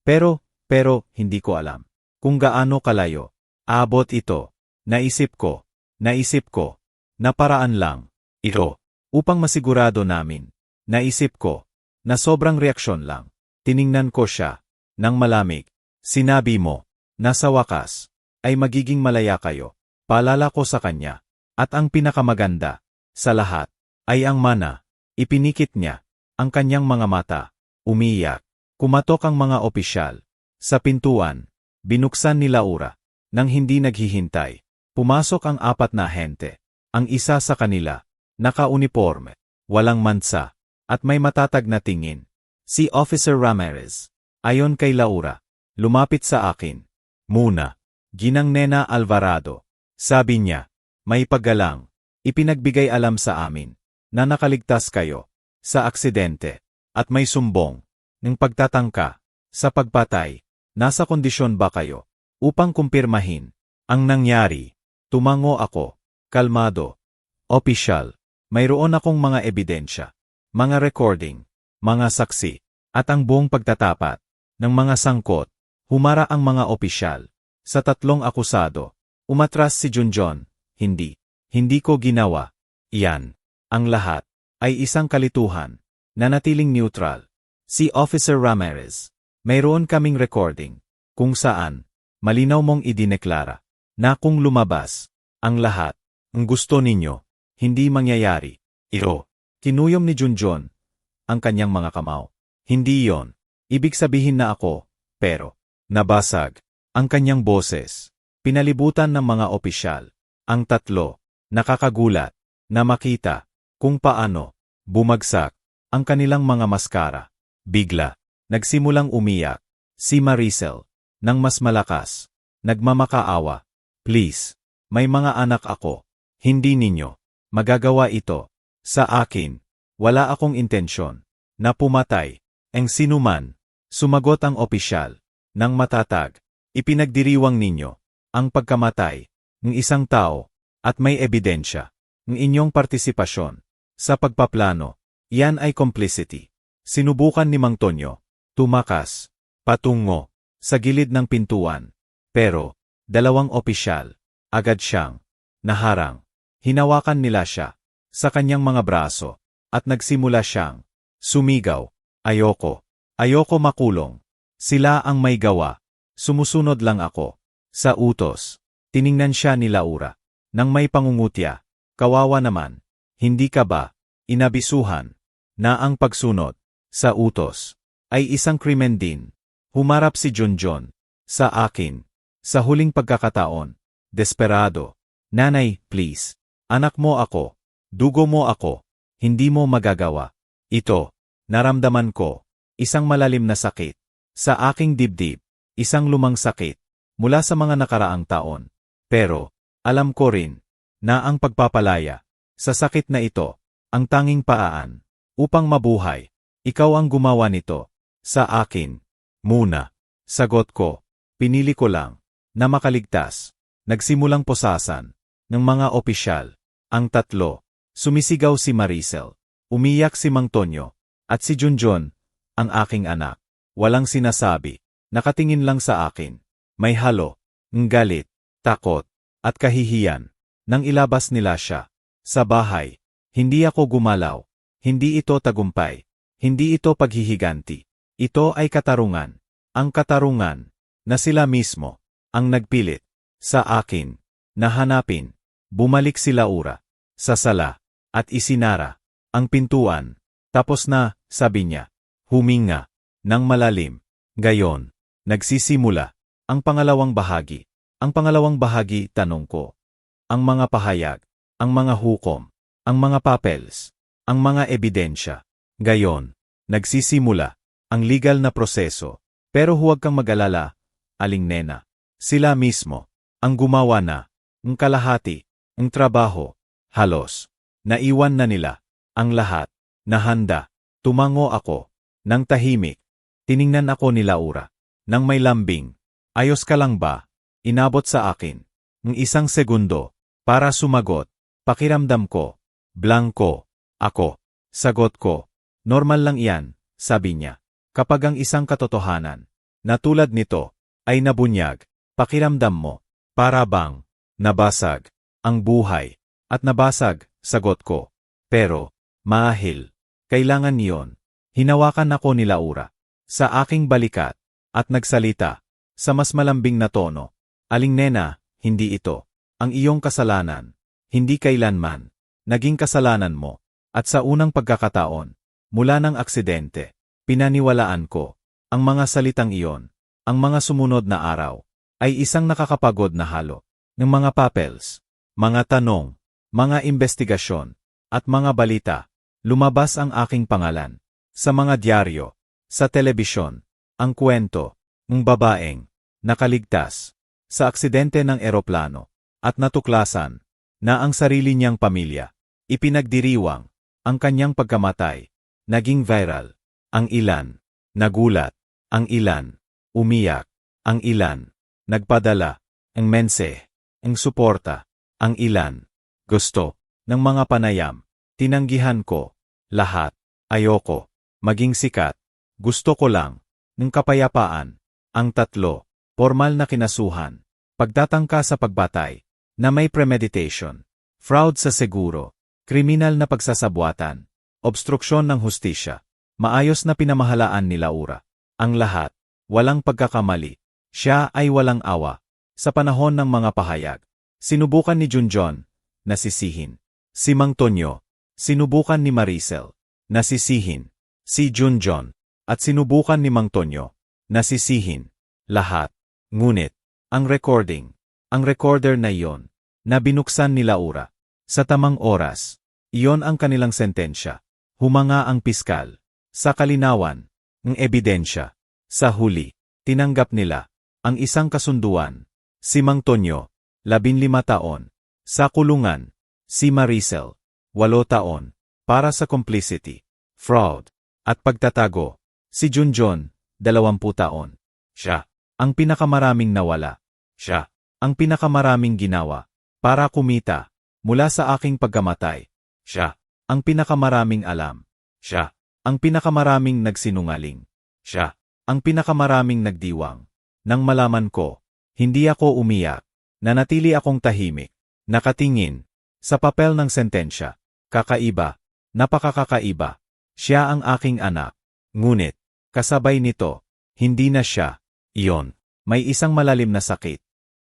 Pero, hindi ko alam. Kung gaano kalayo. Abot ito. Naisip ko. Na paraan lang. Ito. Upang masigurado namin. Naisip ko. Na sobrang reaksyon lang. Tiningnan ko siya. Nang malamig. Sinabi mo. Na sa wakas. Ay magiging malaya kayo. Paalala ko sa kanya. At ang pinakamaganda. Sa lahat. Ay ang mana. Ipinikit niya. Ang kanyang mga mata. Umiyak. Kumatok ang mga opisyal. Sa pintuan. Binuksan ni Laura. Nang hindi naghihintay. Pumasok ang 4 na ahente. Ang isa sa kanila. Naka-uniforme. Walang mansa. At may matatag na tingin. Si Officer Ramirez. Ayon kay Laura. Lumapit sa akin. Muna. Ginang Nena Alvarado. Sabi niya. May paggalang. Ipinagbigay alam sa amin. Na nakaligtas kayo. Sa aksidente. At may sumbong. Ng pagtatangka. Sa pagpatay. Nasa kondisyon ba kayo? Upang kumpirmahin. Ang nangyari. Tumango ako. Kalmado. Opisyal. Mayroon akong mga ebidensya. Mga recording. Mga saksi. At ang buong pagtatapat. Ng mga sangkot. Humara ang mga opisyal. Sa 3 akusado. Umatras si Junjun. Hindi. Hindi ko ginawa. Iyan. Ang lahat. Ay isang kalituhan. Nanatiling neutral. Si Officer Ramirez. Mayroon kaming recording. Kung saan. Malinaw mong idineklara. Na kung lumabas. Ang lahat. Ang gusto ninyo. Hindi mangyayari. Iro. Kinuyom ni Junjun. Ang kanyang mga kamao. Hindi yon. Ibig sabihin na ako. Pero. Nabasag. Ang kanyang boses. Pinalibutan ng mga opisyal. Ang 3. Nakakagulat. Na makita. Kung paano. Bumagsak. Ang kanilang mga maskara. Bigla. Nagsimulang umiyak. Si Maricel. Nang mas malakas. Nagmamakaawa. Please. May mga anak ako. Hindi ninyo. Magagawa ito. Sa akin. Wala akong intensyon. Na pumatay. Ang sinuman. Sumagot ang opisyal. Nang matatag. Ipinagdiriwang ninyo. Ang pagkamatay. Ng isang tao. At may ebidensya. Ng inyong partisipasyon. Sa pagpaplano. Yan ay complicity. Sinubukan ni Mang Tonyo. Tumakas. Patungo. Sa gilid ng pintuan. Pero. 2 opisyal. Agad siyang. Naharang. Hinawakan nila siya. Sa kanyang mga braso. At nagsimula siyang. Sumigaw. Ayoko. Ayoko makulong. Sila ang may gawa. Sumusunod lang ako. Sa utos. Tiningnan siya ni Laura. Nang may pangungutya. Kawawa naman. Hindi ka ba inabisuhan na ang pagsunod sa utos ay isang krimen din? Humarap si Junjun sa akin. Sa huling pagkakataon. Desperado. Nanay, please. Anak mo ako. Dugo mo ako. Hindi mo magagawa. Ito. Naramdaman ko. Isang malalim na sakit. Sa aking dibdib. Isang lumang sakit. Mula sa mga nakaraang taon. Pero. Alam ko rin. Na ang pagpapalaya. Sa sakit na ito. Ang tanging paaan. Upang mabuhay. Ikaw ang gumawa nito. Sa akin. Muna. Sagot ko. Pinili ko lang. Na makaligtas. Nagsimulang posasan. Ng mga opisyal. Ang 3. Sumisigaw si Maricel. Umiyak si Mang Tonyo. At si Junjun. Ang aking anak. Walang sinasabi. Nakatingin lang sa akin. May halo. Ng galit. Takot. At kahihiyan. Nang ilabas nila siya. Sa bahay. Hindi ako gumalaw. Hindi ito tagumpay. Hindi ito paghihiganti. Ito ay katarungan. Ang katarungan. Na sila mismo. Ang nagpilit. Sa akin. Na hanapin. Bumalik si Laura. Sa sala. At isinara. ang pintuan. Tapos na, sabi niya. Huminga ng malalim. Gayon, nagsisimula ang pangalawang bahagi. Ang pangalawang bahagi, tanong ko. Ang mga pahayag, ang mga hukom, ang mga papels, ang mga ebidensya. Gayon, nagsisimula ang legal na proseso. Pero huwag kang mag-alala, Aling Nena. Sila mismo ang gumawa na, ang kalahati, ang trabaho, halos. Naiwan na nila ang lahat. Nahanda. Tumango ako ng tahimik. Tiningnan ako ni Laura nang may lambing. Ayos ka lang ba? Inabot sa akin ng isang segundo para sumagot. Pakiramdam ko. Blanko. Ako. Sagot ko. Normal lang yan, sabi niya. Kapag ang isang katotohanan na tulad nito ay nabunyag, pakiramdam mo. Para bang nabasag ang buhay. At nabasag, sagot ko. Pero, maahil, kailangan niyon. Hinawakan ako ni Laura sa aking balikat at nagsalita sa mas malambing na tono. Aling Nena, hindi ito ang iyong kasalanan. Hindi kailanman naging kasalanan mo. At sa unang pagkakataon, mula ng aksidente, pinaniwalaan ko ang mga salitang iyon. Ang mga sumunod na araw ay isang nakakapagod na halo ng mga papels, mga tanong, mga investigasyon, at mga balita. Lumabas ang aking pangalan sa mga dyaryo, sa telebisyon, ang kwento ng babaeng nakaligtas sa aksidente ng eroplano at natuklasan na ang sarili niyang pamilya ipinagdiriwang. Ang kanyang pagkamatay naging viral. Ang ilan nagulat, ang ilan umiyak, ang ilan nagpadala ng mensahe, ang suporta, ang ilan gusto ng mga panayam. Tinanggihan ko lahat. Ayoko maging sikat. Gusto ko lang ng kapayapaan. Ang tatlo, formal na kinasuhan, pagtatangka sa pagbatay na may premeditation, fraud sa seguro, kriminal na pagsasabwatan, obstruksyon ng hustisya, maayos na pinamahalaan ni Laura. Ang lahat, walang pagkakamali. Siya ay walang awa. Sa panahon ng mga pahayag, sinubukan ni Junjon na sisihin si Mang Tonyo, sinubukan ni Maricel na sisihin si Junjon, at sinubukan ni Mang Tonyo na sisihin lahat. Ngunit, ang recorder na iyon, na binuksan ni Laura sa tamang oras, iyon ang kanilang sentensya. Humanga ang piskal sa kalinawan ng ebidensya. Sa huli, tinanggap nila ang isang kasunduan. Si Mang Tonyo, 15 taon. Sa kulungan, si Maricel, 8 taon. Para sa complicity, fraud, at pagtatago. Si Junjon, 20 taon. Siya ang pinakamaraming nawala. Siya ang pinakamaraming ginawa para kumita mula sa aking pagkamatay. Siya ang pinakamaraming alam. Siya ang pinakamaraming nagsinungaling. Siya ang pinakamaraming nagdiwang. Nang malaman ko, hindi ako umiyak. Nanatili akong tahimik, nakatingin sa papel ng sentensya. Kakaiba, napakakakaiba. Siya ang aking anak. Ngunit, kasabay nito, hindi na siya. Iyon, may isang malalim na sakit.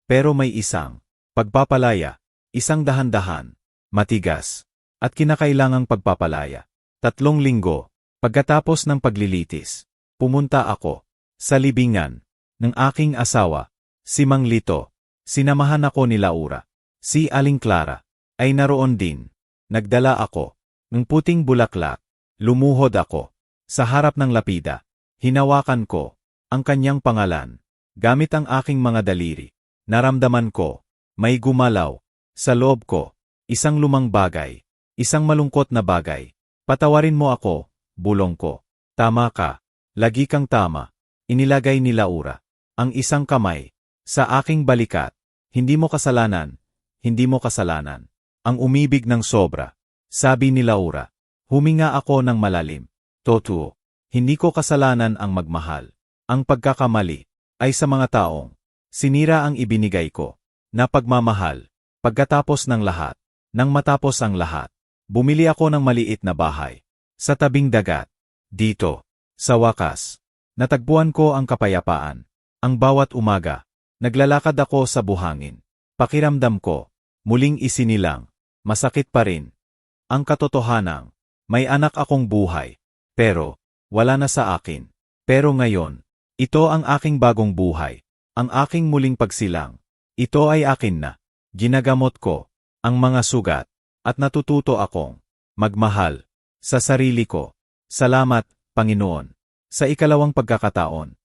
Pero may isang pagpapalaya, isang dahan-dahan, matigas, at kinakailangang pagpapalaya. 3 linggo, pagkatapos ng paglilitis, pumunta ako sa libingan ng aking asawa, si Mang Lito. Sinamahan ako ni Laura. Si Aling Clara ay naroon din. Nagdala ako ng puting bulaklak. Lumuhod ako sa harap ng lapida. Hinawakan ko ang kanyang pangalan. Gamit ang aking mga daliri, naramdaman ko, may gumalaw sa loob ko, isang lumang bagay, isang malungkot na bagay. Patawarin mo ako, bulong ko. Tama ka, lagi kang tama. Inilagay ni Laura ang isang kamay sa aking balikat. Hindi mo kasalanan, hindi mo kasalanan. Ang umibig ng sobra, sabi ni Laura. Huminga ako ng malalim. Totoo, hindi ko kasalanan ang magmahal. Ang pagkakamali ay sa mga taong sinira ang ibinigay ko na pagmamahal. Pagkatapos ng lahat, nang matapos ang lahat, bumili ako ng maliit na bahay sa tabing dagat. Dito, sa wakas, natagpuan ko ang kapayapaan. Ang bawat umaga, naglalakad ako sa buhangin. Pakiramdam ko, muling isinilang, masakit pa rin. Ang katotohanang, May anak akong buhay. Pero, wala na sa akin. Pero ngayon, ito ang aking bagong buhay. Ang aking muling pagsilang. Ito ay akin na. Ginagamot ko ang mga sugat at natututo akong magmahal sa sarili ko. Salamat, Panginoon, sa ikalawang pagkakataon.